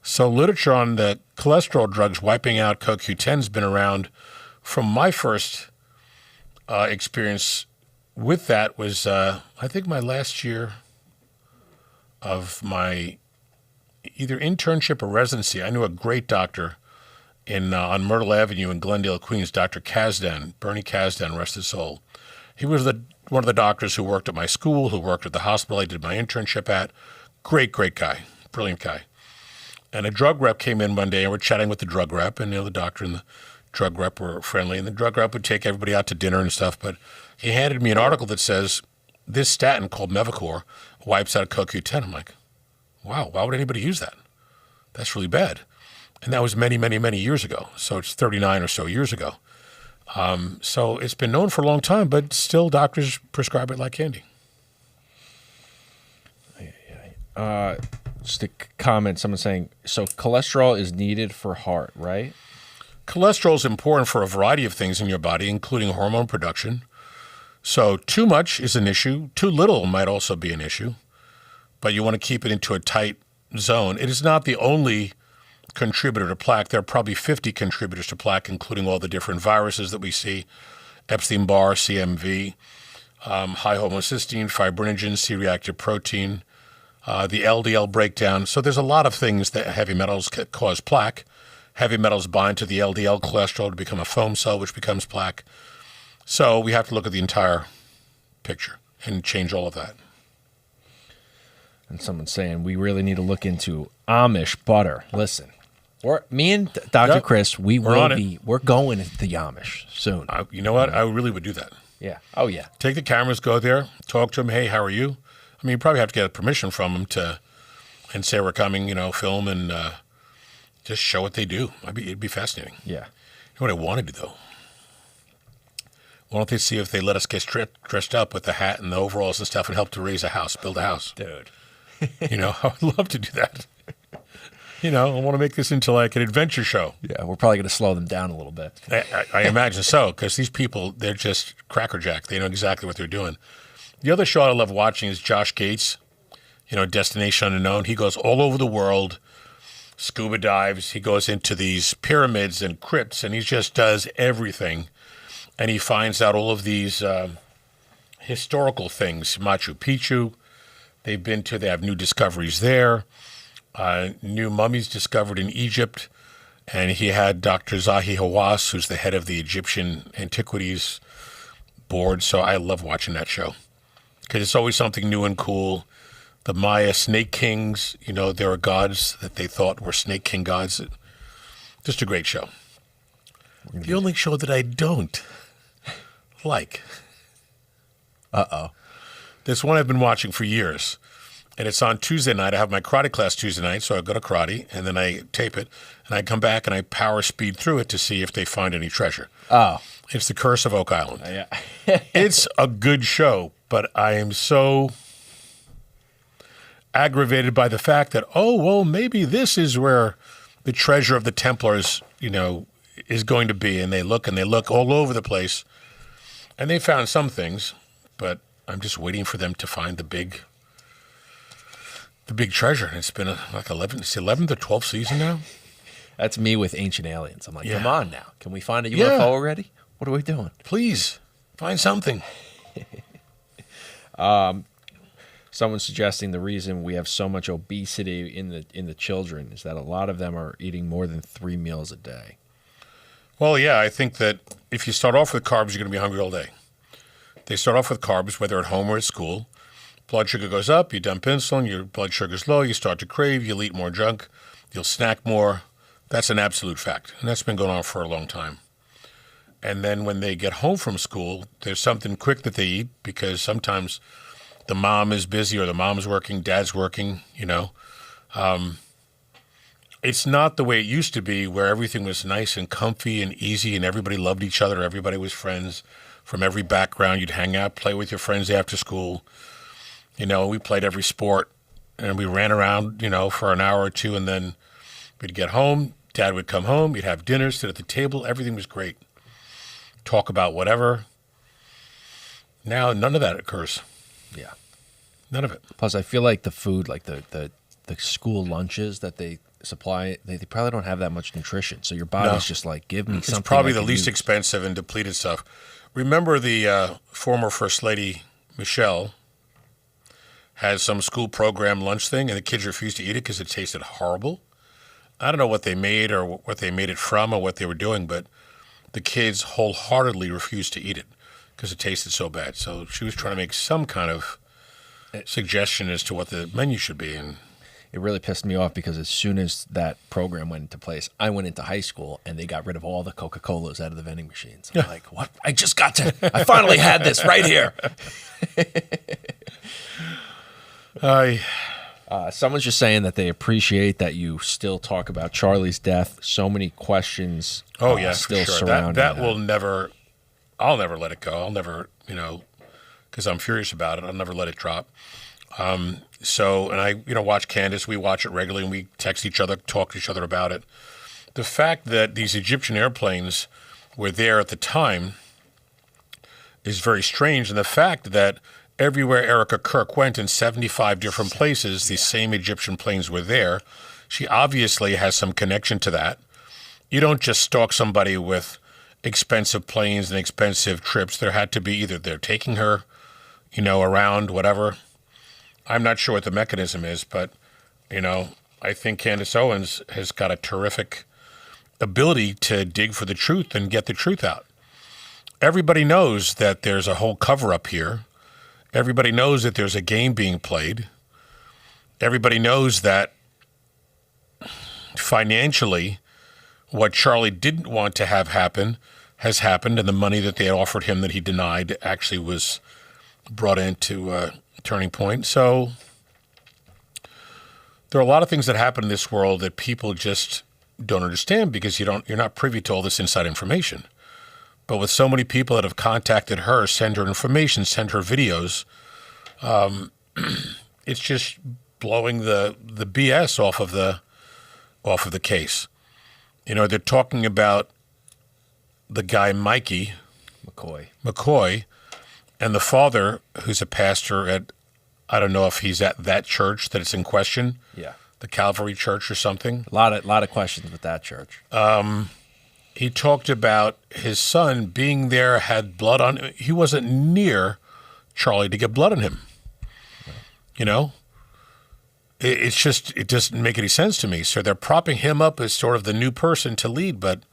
So literature on the cholesterol drugs wiping out CoQ10 has been around from my first experience with that was, I think, my last year of my either internship or residency. I knew a great doctor on Myrtle Avenue in Glendale, Queens, Dr. Kazdan, Bernie Kazdan, rest his soul. He was one of the doctors who worked at my school, who worked at the hospital I did my internship at. Great, great guy, brilliant guy. And a drug rep came in one day, and we're chatting with the drug rep, and the doctor and the drug rep were friendly, and the drug rep would take everybody out to dinner and stuff. But he handed me an article that says this statin called Mevacor wipes out CoQ10. I'm like, wow, why would anybody use that? That's really bad. And that was many, many, many years ago. So it's 39 or so years ago. So it's been known for a long time, but still doctors prescribe it like candy. Just a comment, someone saying, so cholesterol is needed for heart, right? Cholesterol is important for a variety of things in your body, including hormone production. So too much is an issue. Too little might also be an issue. But you want to keep it into a tight zone. It is not the only contributor to plaque. There are probably 50 contributors to plaque, including all the different viruses that we see, Epstein-Barr, CMV, high homocysteine, fibrinogen, C-reactive protein, the LDL breakdown. So there's a lot of things that heavy metals cause plaque. Heavy metals bind to the LDL cholesterol to become a foam cell, which becomes plaque. So we have to look at the entire picture and change all of that. And someone's saying we really need to look into Amish butter. Listen, me and Dr. Yep. Chris, we're going to the Amish soon. You know what? I really would do that. Yeah. Oh, yeah. Take the cameras, go there, talk to them. Hey, how are you? I mean, you probably have to get permission from them and say we're coming, film and just show what they do. It'd be fascinating. Yeah. You know what I want to do, though? Why don't they see if they let us get dressed up with the hat and the overalls and stuff and help to raise a house, build a house? Dude. I would love to do that. I want to make this into like an adventure show. Yeah, we're probably going to slow them down a little bit. I imagine so, because these people, they're just crackerjack. They know exactly what they're doing. The other show I love watching is Josh Gates, Destination Unknown. He goes all over the world, scuba dives. He goes into these pyramids and crypts, and he just does everything. And he finds out all of these historical things. Machu Picchu, they have new discoveries there. New mummies discovered in Egypt. And he had Dr. Zahi Hawass, who's the head of the Egyptian Antiquities Board. So I love watching that show because it's always something new and cool. The Maya snake kings, there are gods that they thought were snake king gods. Just a great show. The only show that I don't like. There's one I've been watching for years. And it's on Tuesday night. I have my karate class Tuesday night, so I go to karate, and then I tape it, and I come back and I power speed through it to see if they find any treasure. Oh. It's The Curse of Oak Island. Yeah. It's a good show, but I am so aggravated by the fact that, maybe this is where the treasure of the Templars, is going to be. And they look all over the place. And they found some things, but I'm just waiting for them to find the big treasure. And it's been like 11th or 12th season now. That's me with Ancient Aliens. I'm like, Yeah. Come on now. Can we find a UFO already? What are we doing? Please, find something. Someone's suggesting the reason we have so much obesity in the children is that a lot of them are eating more than 3 meals a day. Well, yeah, I think that if you start off with carbs, you're going to be hungry all day. They start off with carbs, whether at home or at school. Blood sugar goes up, you dump insulin, your blood sugar's low, you start to crave, you'll eat more junk, you'll snack more. That's an absolute fact, and that's been going on for a long time. And then when they get home from school, there's something quick that they eat because sometimes the mom is busy or the mom's working, dad's working, It's not the way it used to be where everything was nice and comfy and easy and everybody loved each other. Everybody was friends from every background. You'd hang out, play with your friends after school. We played every sport and we ran around, for an hour or two, and then we'd get home. Dad would come home. You'd have dinner, sit at the table. Everything was great. Talk about whatever. Now, none of that occurs. Yeah. None of it. Plus, I feel like the food, like the school lunches that they supply, they probably don't have that much nutrition. So your body's just like, give me something. It's probably I the can least use. expensive and depleted stuff. Remember the former First Lady, Michelle, has some school program lunch thing, and the kids refused to eat it because it tasted horrible. I don't know what they made or what they made it from or what they were doing, but the kids wholeheartedly refused to eat it because it tasted so bad. So she was trying to make some kind of suggestion as to what the menu should be. And it really pissed me off because as soon as that program went into place, I went into high school and they got rid of all the Coca-Colas out of the vending machines. I'm like, what? I finally had this right here. Someone's just saying that they appreciate that you still talk about Charlie's death. So many questions. Oh yeah, still for sure. surrounding That will never. I'll never let it go. I'll never, because I'm furious about it. I'll never let it drop. So, and I, watch Candace. We watch it regularly, and we text each other, talk to each other about it. The fact that these Egyptian airplanes were there at the time is very strange, and the fact that everywhere Erica Kirk went in 75 different places, these same Egyptian planes were there. She obviously has some connection to that. You don't just stalk somebody with expensive planes and expensive trips. There had to be either they're taking her, around, whatever. I'm not sure what the mechanism is, but, I think Candace Owens has got a terrific ability to dig for the truth and get the truth out. Everybody knows that there's a whole cover-up here. Everybody knows that there's a game being played. Everybody knows that financially, what Charlie didn't want to have happen has happened, and the money that they had offered him that he denied actually was brought into Turning Point. So there are a lot of things that happen in this world that people just don't understand because you're not privy to all this inside information. But with so many people that have contacted her, send her information, send her videos, it's just blowing the BS off of the case. They're talking about the guy Mikey McCoy, and the father, who's a pastor at, I don't know if he's at that church that it's in question. Yeah. The Calvary Church or something. A lot of questions with that church. He talked about his son being there, had blood on. He wasn't near Charlie to get blood on him. It's just, it doesn't make any sense to me. So they're propping him up as sort of the new person to lead, but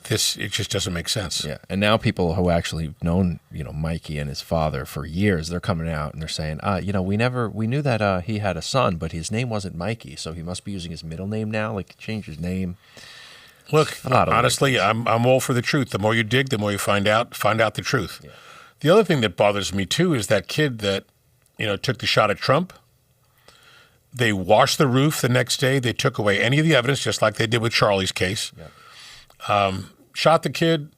it just doesn't make sense. Yeah, and now people who actually have known, Mikey and his father for years, they're coming out and they're saying, we knew that he had a son, but his name wasn't Mikey, so he must be using his middle name now, like change his name. Look, honestly, I'm all for the truth. The more you dig, the more you find out the truth. Yeah. The other thing that bothers me too is that kid that, took the shot at Trump. They washed the roof the next day. They took away any of the evidence, just like they did with Charlie's case. Yeah. Shot the kid,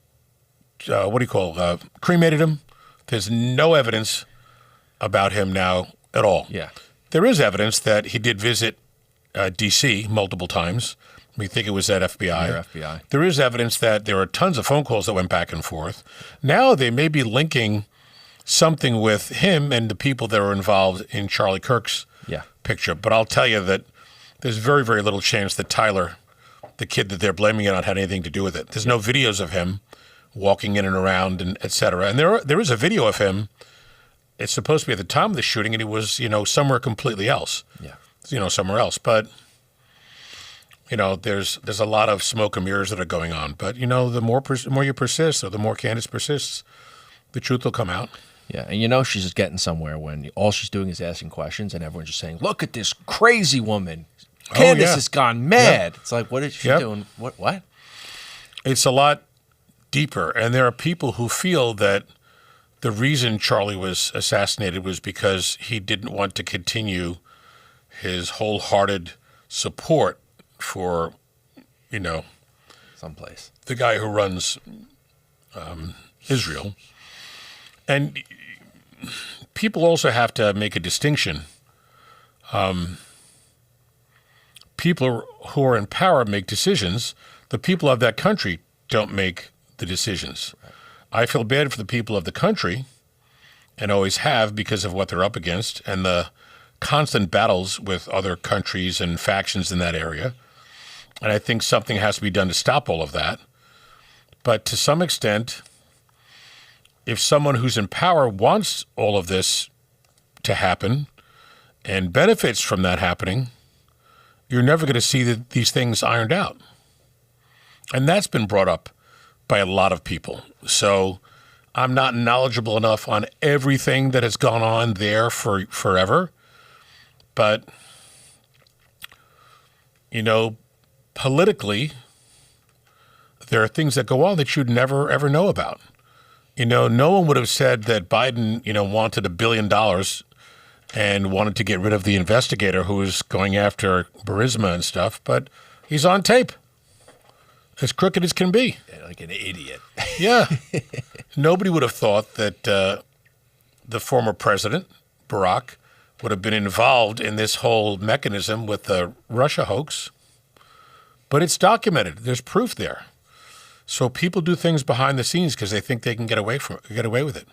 cremated him. There's no evidence about him now at all. Yeah. There is evidence that he did visit D.C. multiple times. We think it was at FBI. FBI. There is evidence that there are tons of phone calls that went back and forth. Now they may be linking something with him and the people that are involved in Charlie Kirk's picture. But I'll tell you that there's very, very little chance that Tyler, the kid that they're blaming it on, had anything to do with it. There's no videos of him walking in and around and et cetera. And there is a video of him. It's supposed to be at the time of the shooting, and he was, somewhere completely else. Yeah. Somewhere else. But there's a lot of smoke and mirrors that are going on. But, the more you persist, or the more Candace persists, the truth will come out. Yeah, and she's just getting somewhere when all she's doing is asking questions, and everyone's just saying, look at this crazy woman. Candace has gone mad. Yep. It's like, what is she doing? What? It's a lot deeper. And there are people who feel that the reason Charlie was assassinated was because he didn't want to continue his wholehearted support for, someplace. The guy who runs Israel. And people also have to make a distinction. People who are in power make decisions. The people of that country don't make the decisions. Right. I feel bad for the people of the country, and always have, because of what they're up against and the constant battles with other countries and factions in that area. And I think something has to be done to stop all of that. But to some extent, if someone who's in power wants all of this to happen and benefits from that happening, you're never going to see these things ironed out. And that's been brought up by a lot of people. So I'm not knowledgeable enough on everything that has gone on there for forever. But politically, there are things that go on that you'd never, ever know about. No one would have said that Biden, wanted $1 billion and wanted to get rid of the investigator who was going after Burisma and stuff, but he's on tape. As crooked as can be. Yeah, like an idiot. Yeah. Nobody would have thought that the former president, Barack, would have been involved in this whole mechanism with the Russia hoax. But it's documented. There's proof there. So people do things behind the scenes because they think they can get away with it.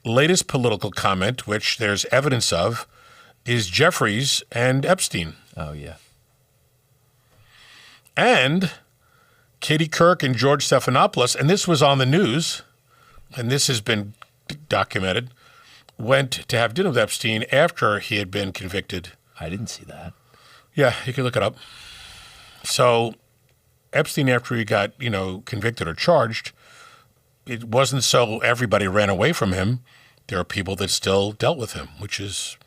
Latest political comment, which there's evidence of, is Jeffries and Epstein. Oh, yeah. And Katie Couric and George Stephanopoulos, and this was on the news, and this has been documented, went to have dinner with Epstein after he had been convicted. I didn't see that. Yeah, you can look it up. So Epstein, after he got, convicted or charged, it wasn't so everybody ran away from him. There are people that still dealt with him, which is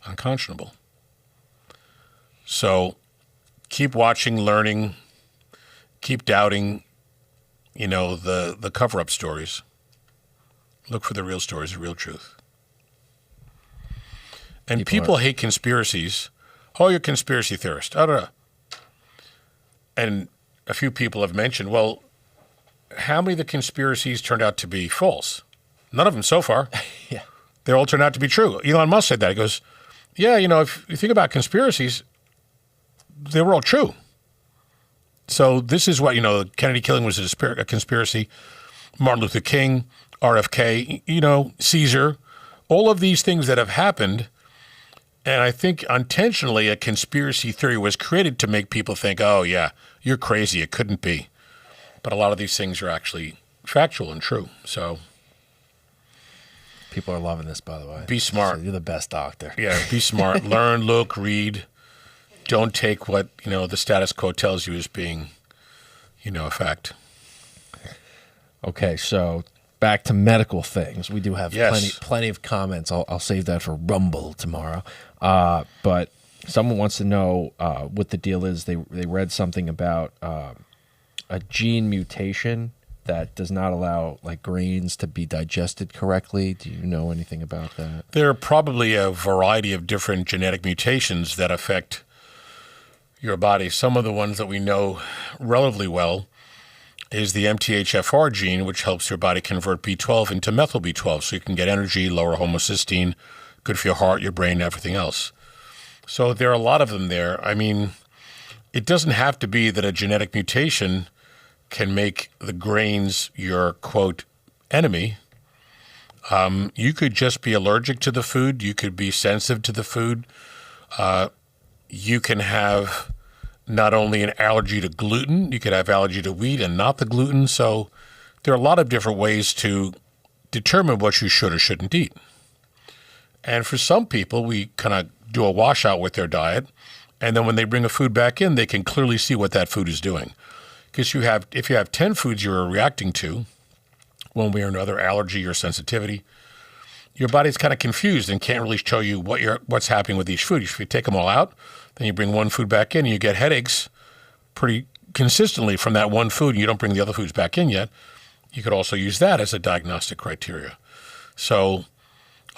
unconscionable. So keep watching, learning, keep doubting, the cover-up stories. Look for the real stories, the real truth. And people hate conspiracies. Oh, you're a conspiracy theorist. And a few people have mentioned, well, how many of the conspiracies turned out to be false? None of them so far. Yeah. They all turned out to be true. Elon Musk said that. He goes, yeah, if you think about conspiracies, they were all true. So this is what, the Kennedy killing was a conspiracy. Martin Luther King, RFK, Caesar, all of these things that have happened. And I think intentionally a conspiracy theory was created to make people think, oh, yeah, you're crazy. It couldn't be. But a lot of these things are actually factual and true. So people are loving this, by the way. Be smart. So you're the best doctor. Yeah, be smart. Learn, look, read. Don't take what, the status quo tells you as being, a fact. Okay, so back to medical things. We do have Yes. plenty of comments. I'll save that for Rumble tomorrow. But someone wants to know what the deal is. They read something about a gene mutation that does not allow grains to be digested correctly. Do you know anything about that? There are probably a variety of different genetic mutations that affect your body. Some of the ones that we know relatively well is the MTHFR gene, which helps your body convert B12 into methyl B12 so you can get energy, lower homocysteine, good for your heart, your brain, everything else. So there are a lot of them there. I mean, it doesn't have to be that a genetic mutation can make the grains your, quote, enemy. You could just be allergic to the food. You could be sensitive to the food. You can have not only an allergy to gluten, you could have allergy to wheat and not the gluten. So there are a lot of different ways to determine what you should or shouldn't eat. And for some people, we kind of do a washout with their diet. And then when they bring a food back in, they can clearly see what that food is doing. Because if you have 10 foods you're reacting to, one way or another, allergy or sensitivity, your body's kind of confused and can't really show you what's happening with each food. If you take them all out, then you bring one food back in and you get headaches pretty consistently from that one food and you don't bring the other foods back in yet. You could also use that as a diagnostic criteria. So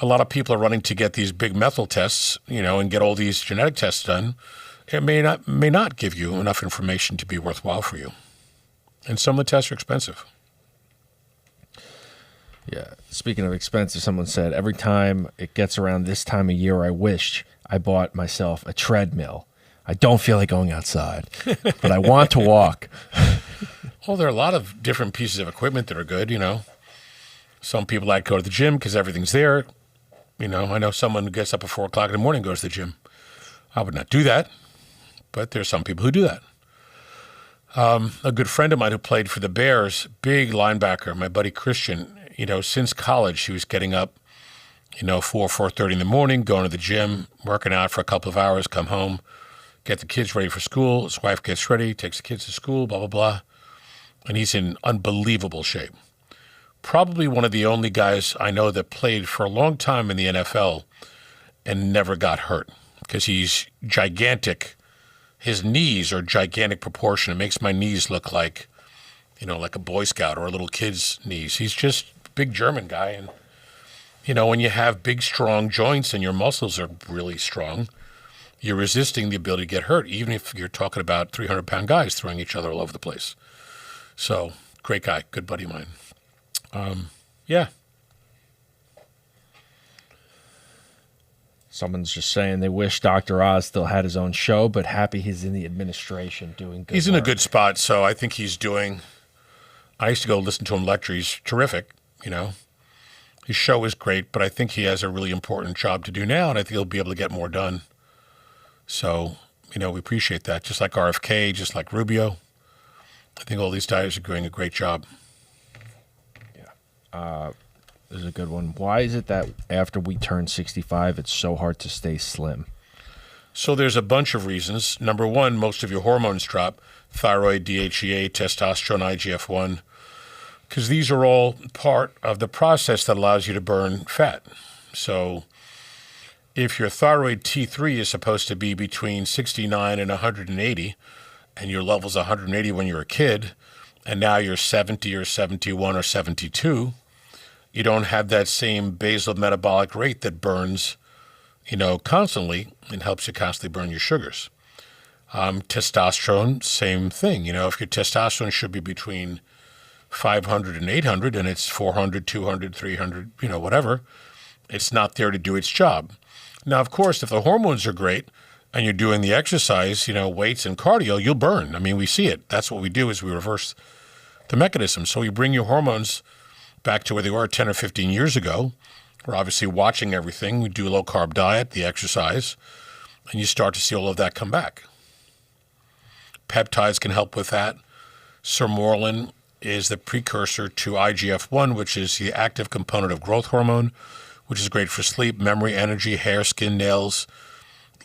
a lot of people are running to get these big methyl tests, and get all these genetic tests done. It may not give you enough information to be worthwhile for you. And some of the tests are expensive. Yeah. Speaking of expensive, someone said, every time it gets around this time of year, I wish I bought myself a treadmill. I don't feel like going outside, but I want to walk. Well, there are a lot of different pieces of equipment that are good, Some people like to go to the gym because everything's there. I know someone who gets up at 4 o'clock in the morning and goes to the gym. I would not do that, but there's some people who do that. A good friend of mine who played for the Bears, big linebacker, my buddy Christian, since college, he was getting up, 4:30 in the morning, going to the gym, working out for a couple of hours, come home, get the kids ready for school. His wife gets ready, takes the kids to school, blah, blah, blah. And he's in unbelievable shape. Probably one of the only guys I know that played for a long time in the NFL and never got hurt. because he's gigantic. His knees are gigantic proportion. It makes my knees look like, like a Boy Scout or a little kid's knees. He's just a big German guy. And, when you have big, strong joints and your muscles are really strong, you're resisting the ability to get hurt, even if you're talking about 300-pound guys throwing each other all over the place. So, great guy, good buddy of mine. Yeah. Someone's just saying they wish Dr. Oz still had his own show, but happy he's in the administration doing good He's work. in a good spot, so I think he's doing... I used to go listen to him lecture. He's terrific, His show is great, but I think he has a really important job to do now, and I think he'll be able to get more done. So, we appreciate that. Just like RFK, just like Rubio. I think all these guys are doing a great job. Yeah. This is a good one. Why is it that after we turn 65, it's so hard to stay slim? So there's a bunch of reasons. Number one, most of your hormones drop. Thyroid, DHEA, testosterone, IGF-1. Because these are all part of the process that allows you to burn fat. So if your thyroid T3 is supposed to be between 69 and 180, and your level's 180 when you're a kid, and now you're 70 or 71 or 72, you don't have that same basal metabolic rate that burns, constantly and helps you constantly burn your sugars. Testosterone, same thing. If your testosterone should be between 500 and 800 and it's 400, 200, 300, whatever, it's not there to do its job. Now, of course, if the hormones are great and you're doing the exercise, weights and cardio, you'll burn. I mean, we see it. That's what we do is we reverse the mechanism. So you bring your hormones back to where they were 10 or 15 years ago. We're obviously watching everything. We do a low-carb diet, the exercise, and you start to see all of that come back. Peptides can help with that. Sermorelin is the precursor to IGF-1, which is the active component of growth hormone, which is great for sleep, memory, energy, hair, skin, nails,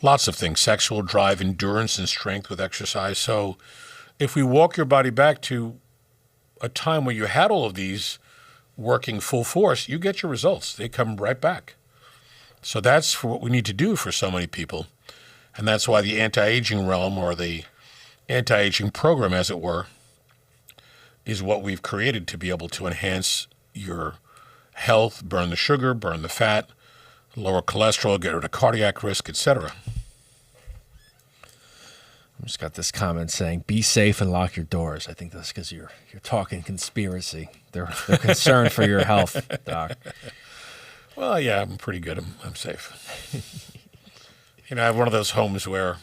lots of things, sexual drive, endurance, and strength with exercise. So if we walk your body back to a time where you had all of these working full force, you get your results. They come right back. So that's for what we need to do for so many people. And that's why the anti-aging realm, or the anti-aging program, as it were, is what we've created to be able to enhance your health, burn the sugar, burn the fat, lower cholesterol, get rid of cardiac risk, etc. I just got this comment saying, "Be safe and lock your doors." I think that's because you're talking conspiracy. They're concerned for your health, Doc. Well, yeah, I'm pretty good. I'm safe. I have one of those homes where,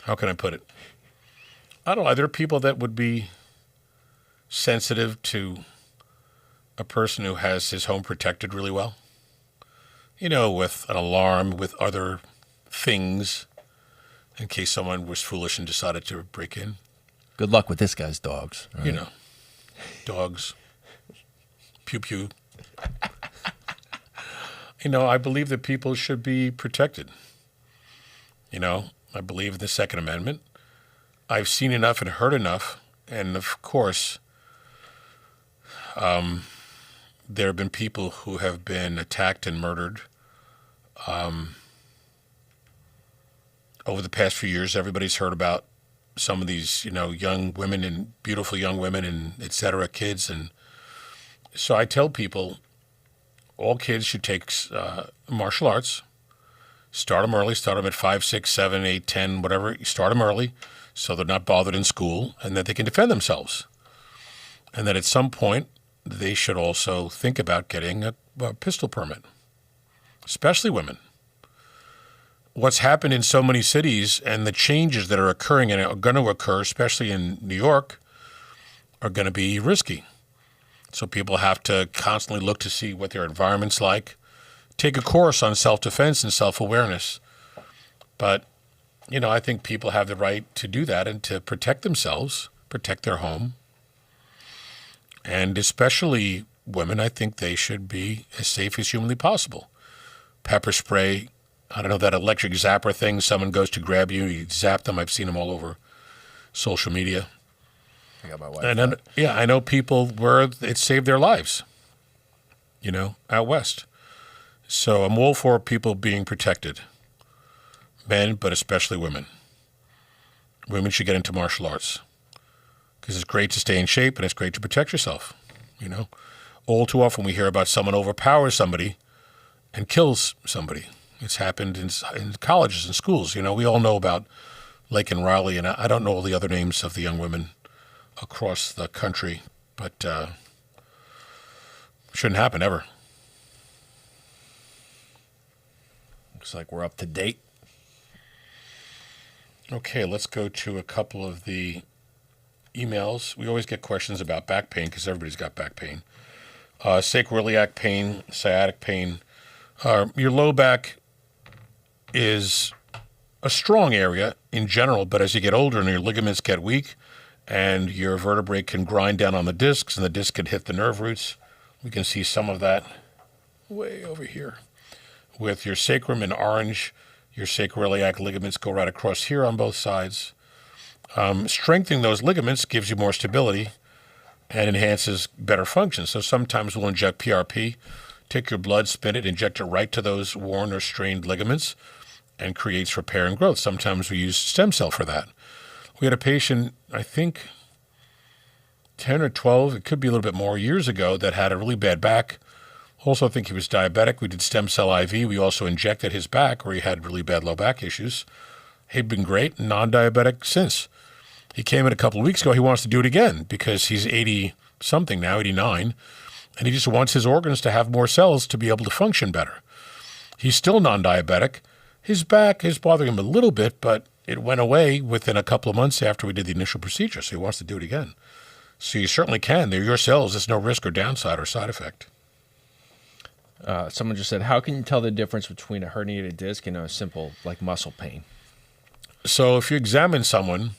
how can I put it? I don't know. There are people that would be sensitive to a person who has his home protected really well. With an alarm, with other things, in case someone was foolish and decided to break in. Good luck with this guy's dogs. Right? Dogs. Pew pew. I believe that people should be protected. I believe in the Second Amendment. I've seen enough and heard enough. And of course, there have been people who have been attacked and murdered over the past few years. Everybody's heard about some of these, young women and beautiful young women and et cetera, kids. And so I tell people all kids should take martial arts. Start them early. Start them at 5, 6, 7, 8, 10, whatever. You start them early so they're not bothered in school and that they can defend themselves. And that at some point, they should also think about getting a pistol permit, especially women. What's happened in so many cities and the changes that are occurring and are going to occur, especially in New York, are going to be risky. So people have to constantly look to see what their environment's like, take a course on self-defense and self-awareness. But, I think people have the right to do that and to protect themselves, protect their home. And especially women, I think they should be as safe as humanly possible. Pepper spray, I don't know, that electric zapper thing, someone goes to grab you, you zap them. I've seen them all over social media. I got my wife. And then, I know people where it saved their lives, out west. So I'm all for people being protected, men, but especially women. Women should get into martial arts because it's great to stay in shape and it's great to protect yourself. You know, all too often we hear about someone overpowers somebody and kills somebody. It's happened in colleges and schools. You know, we all know about Lake and Riley, and I don't know all the other names of the young women across the country, but shouldn't happen ever. Looks like we're up to date. Okay, let's go to a couple of the emails. We always get questions about back pain because everybody's got back pain. Sacroiliac pain, sciatic pain. Your low back is a strong area in general, but as you get older and your ligaments get weak and your vertebrae can grind down on the discs and the disc can hit the nerve roots, we can see some of that way over here. With your sacrum in orange, your sacroiliac ligaments go right across here on both sides. Strengthening those ligaments gives you more stability and enhances better function. So sometimes we'll inject PRP, take your blood, spin it, inject it right to those worn or strained ligaments, and creates repair and growth. Sometimes we use stem cell for that. We had a patient, I think 10 or 12, it could be a little bit more, years ago that had a really bad back. Also, I think he was diabetic. We did stem cell IV. We also injected his back where he had really bad low back issues. He'd been great, non-diabetic since. He came in a couple of weeks ago. He wants to do it again because he's 80-something now, 89, and he just wants his organs to have more cells to be able to function better. He's still non-diabetic. His back is bothering him a little bit, but it went away within a couple of months after we did the initial procedure, so he wants to do it again. So you certainly can. They're your cells. There's no risk or downside or side effect. Someone just said, how can you tell the difference between a herniated disc and a simple, like, muscle pain? So if you examine someone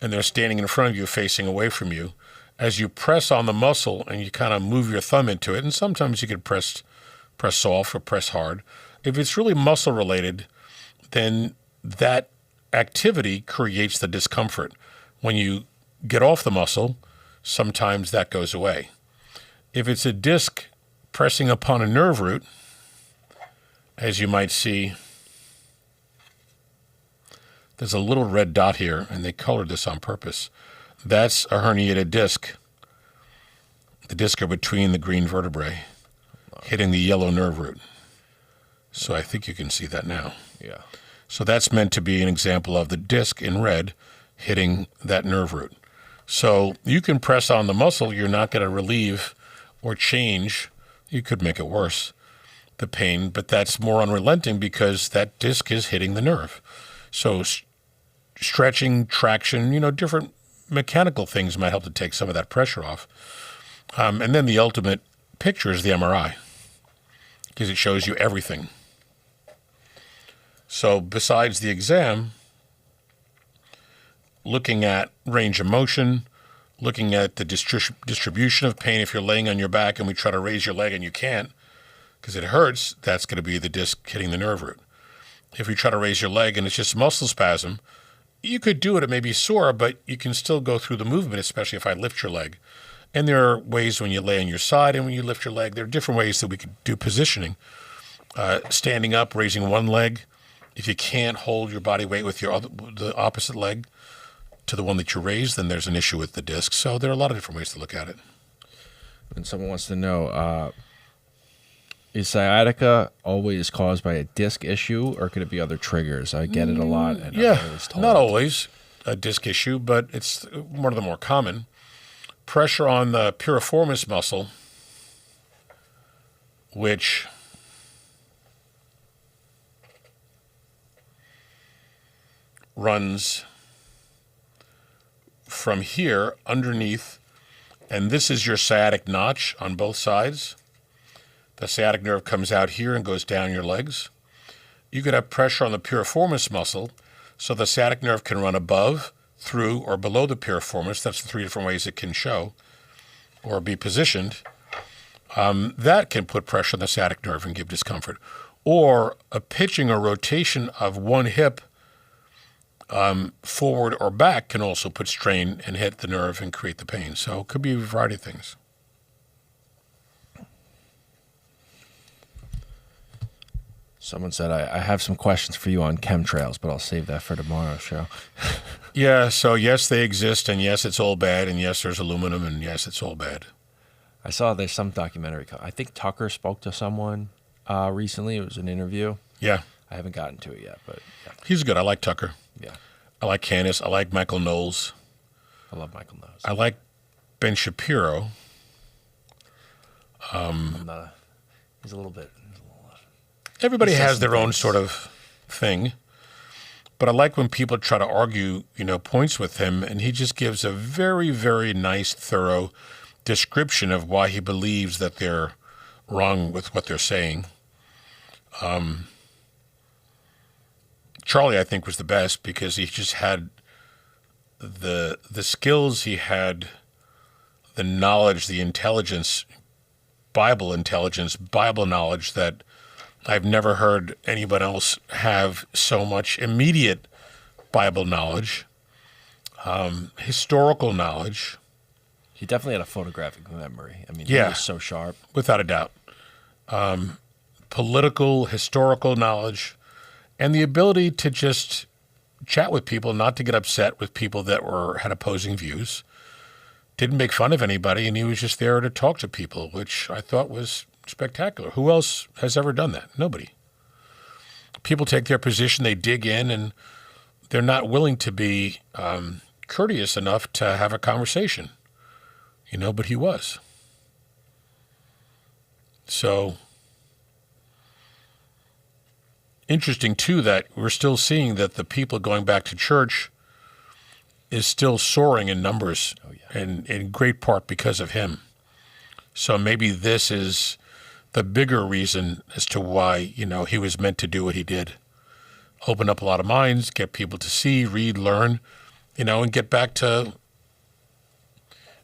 and they're standing in front of you, facing away from you, as you press on the muscle and you kind of move your thumb into it, and sometimes you can press soft or press hard. If it's really muscle related, then that activity creates the discomfort. When you get off the muscle, sometimes that goes away. If it's a disc pressing upon a nerve root, as you might see, there's a little red dot here, and they colored this on purpose. That's a herniated disc. The disc are between the green vertebrae, hitting the yellow nerve root. So I think you can see that now. Yeah. So that's meant to be an example of the disc in red hitting that nerve root. So you can press on the muscle. You're not going to relieve or change. You could make it worse, the pain, but that's more unrelenting because that disc is hitting the nerve. So stretching, traction, different mechanical things might help to take some of that pressure off. And then the ultimate picture is the MRI because it shows you everything. So besides the exam, looking at range of motion, looking at the distribution of pain. If you're laying on your back and we try to raise your leg and you can't because it hurts, that's going to be the disc hitting the nerve root. If you try to raise your leg and it's just muscle spasm, you could do it. It may be sore, but you can still go through the movement, especially if I lift your leg. And there are ways when you lay on your side and when you lift your leg. There are different ways that we could do positioning. Standing up, raising one leg. If you can't hold your body weight with the opposite leg to the one that you raised, then there's an issue with the disc. So there are a lot of different ways to look at it. And someone wants to know, is sciatica always caused by a disc issue, or could it be other triggers? I get it a lot. And yeah, not always a disc issue, but it's one of the more common. Pressure on the piriformis muscle, which runs from here underneath, and this is your sciatic notch on both sides. The sciatic nerve comes out here and goes down your legs. You could have pressure on the piriformis muscle, so the sciatic nerve can run above, through, or below the piriformis. That's the three different ways it can show or be positioned. That can put pressure on the sciatic nerve and give discomfort. Or a pitching or rotation of one hip forward or back can also put strain and hit the nerve and create the pain. So it could be a variety of things. Someone said, I have some questions for you on chemtrails, but I'll save that for tomorrow's show. Yeah, so yes, they exist, and yes, it's all bad, and yes, there's aluminum, and yes, it's all bad. I saw there's some documentary. I think Tucker spoke to someone recently. It was an interview. Yeah. I haven't gotten to it yet, but yeah. He's good. I like Tucker. Yeah. I like Candace. I like Michael Knowles. I love Michael Knowles. I like Ben Shapiro. He's a little bit. Everybody has their own sort of thing. But I like when people try to argue, points with him, and he just gives a very, very nice, thorough description of why he believes that they're wrong with what they're saying. Charlie, I think, was the best because he just had the skills, he had the knowledge, the intelligence, Bible knowledge that I've never heard anyone else have so much immediate Bible knowledge, historical knowledge. He definitely had a photographic memory. I mean, Yeah. he was so sharp. Without a doubt. Political, historical knowledge, and the ability to just chat with people, not to get upset with people that had opposing views. Didn't make fun of anybody, and he was just there to talk to people, which I thought was spectacular. Who else has ever done that? Nobody. People take their position, they dig in, and they're not willing to be courteous enough to have a conversation. But he was. So, interesting, too, that we're still seeing that the people going back to church is still soaring in numbers, and in great part because of him. So maybe this is the bigger reason as to why, he was meant to do what he did. Open up a lot of minds, get people to see, read, learn, and get back to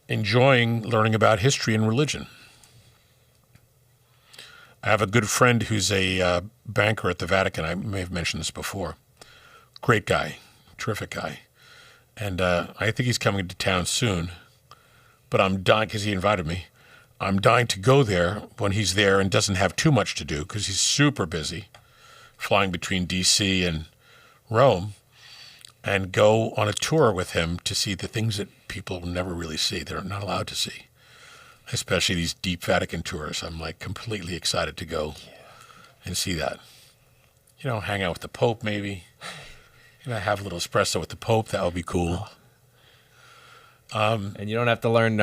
enjoying learning about history and religion. I have a good friend who's a banker at the Vatican. I may have mentioned this before. Great guy, terrific guy. And I think he's coming to town soon. But I'm dying, because he invited me, I'm dying to go there when he's there and doesn't have too much to do, because he's super busy, flying between D.C. and Rome, and go on a tour with him to see the things that people never really see. They're not allowed to see, especially these deep Vatican tours. I'm like completely excited to go and see that. Hang out with the Pope maybe. Have a little espresso with the Pope. That would be cool. And you don't have to learn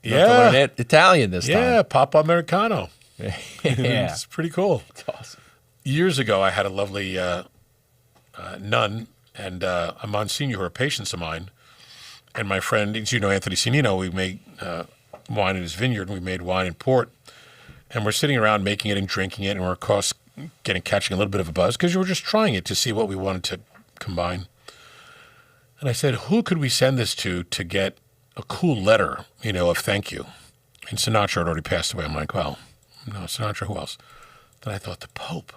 Italian this time. Yeah, Papa Americano. Yeah. It's pretty cool. It's awesome. Years ago, I had a lovely nun and a Monsignor who are patients of mine. And my friend, Anthony Cinino, we made wine in his vineyard, and we made wine and port. And we're sitting around making it and drinking it, and we're, of course, catching a little bit of a buzz because we were just trying it to see what we wanted to combine. And I said, who could we send this to get a cool letter, of thank you? And Sinatra had already passed away. I'm like, well, no, Sinatra, who else? Then I thought, the Pope.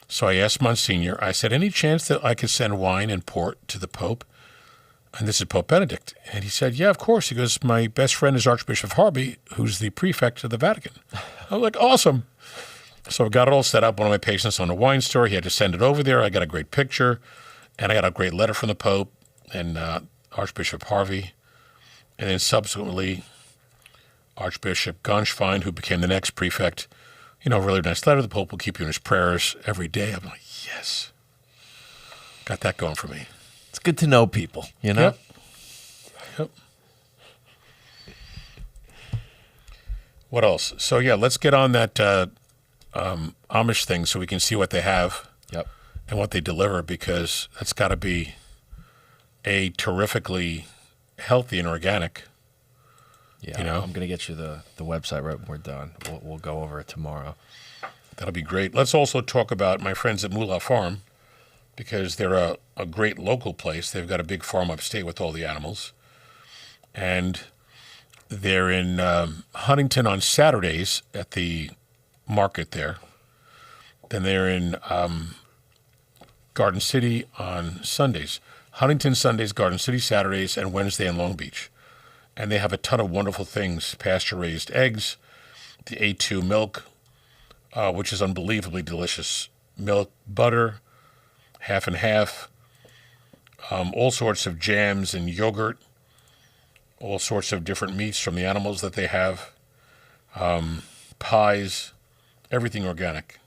So I asked Monsignor, I said, any chance that I could send wine and port to the Pope? And this is Pope Benedict. And he said, yeah, of course. He goes, my best friend is Archbishop Harvey, who's the prefect of the Vatican. I was like, awesome. So I got it all set up. One of my patients owned a wine store. He had to send it over there. I got a great picture, and I got a great letter from the Pope and Archbishop Harvey. And then subsequently, Archbishop Gonschwein, who became the next prefect, really nice letter. The Pope will keep you in his prayers every day. I'm like, yes. Got that going for me. It's good to know people, Yep. What else? So, let's get on that Amish thing so we can see what they have and what they deliver, because that's got to be a terrifically healthy and organic. Yeah, I'm going to get you the website right when we're done. We'll go over it tomorrow. That'll be great. Let's also talk about my friends at Moolah Farm, because they're a great local place. They've got a big farm upstate with all the animals. And they're in Huntington on Saturdays at the market there. Then they're in Garden City on Sundays. Huntington Sundays, Garden City Saturdays, and Wednesday in Long Beach. And they have a ton of wonderful things: pasture-raised eggs, the A2 milk, which is unbelievably delicious. Milk, butter, half and half, all sorts of jams and yogurt, all sorts of different meats from the animals that they have, pies, everything organic.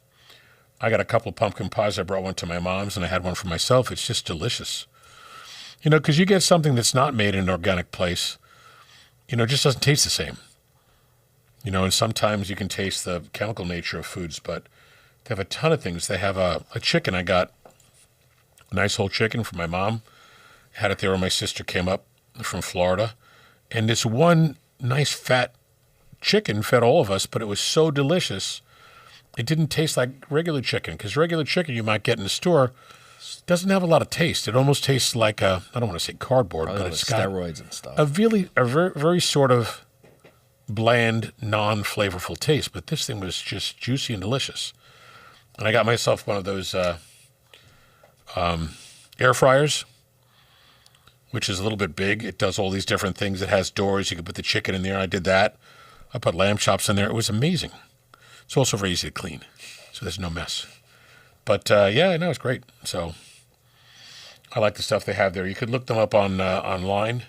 I got a couple of pumpkin pies. I brought one to my mom's, and I had one for myself. It's just delicious. You know, because you get something that's not made in an organic place, you know, it just doesn't taste the same. You know, and sometimes you can taste the chemical nature of foods, but they have a ton of things. They have a chicken. I got a nice whole chicken for my mom. Had it there when my sister came up from Florida. And this one nice fat chicken fed all of us, but it was so delicious. It didn't taste like regular chicken, because regular chicken you might get in the store doesn't have a lot of taste. It almost tastes like I don't want to say cardboard, but it's got steroids and stuff. a very, very sort of bland, non-flavorful taste. But this thing was just juicy and delicious. And I got myself one of those air fryers, which is a little bit big. It does all these different things. It has doors. You can put the chicken in there. I did that. I put lamb chops in there. It was amazing. It's also very easy to clean, so there's no mess. But, yeah, no, it's great. So I like the stuff they have there. You could look them up on online,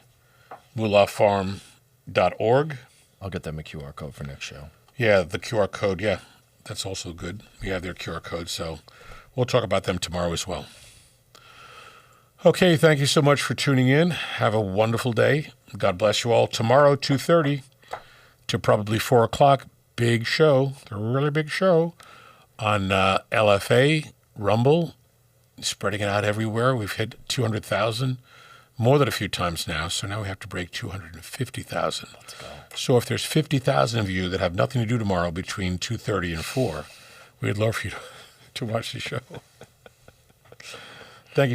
moolahfarm.org. I'll get them a QR code for next show. Yeah, the QR code, yeah, that's also good. We have their QR code, so we'll talk about them tomorrow as well. Okay, thank you so much for tuning in. Have a wonderful day. God bless you all. Tomorrow, 2:30 to probably 4 o'clock, big show, a really big show on LFA, Rumble, spreading it out everywhere. We've hit 200,000, more than a few times now, so now we have to break 250,000. Let's go. So if there's 50,000 of you that have nothing to do tomorrow between 2:30 and 4, we'd love for you to watch the show. Thank you so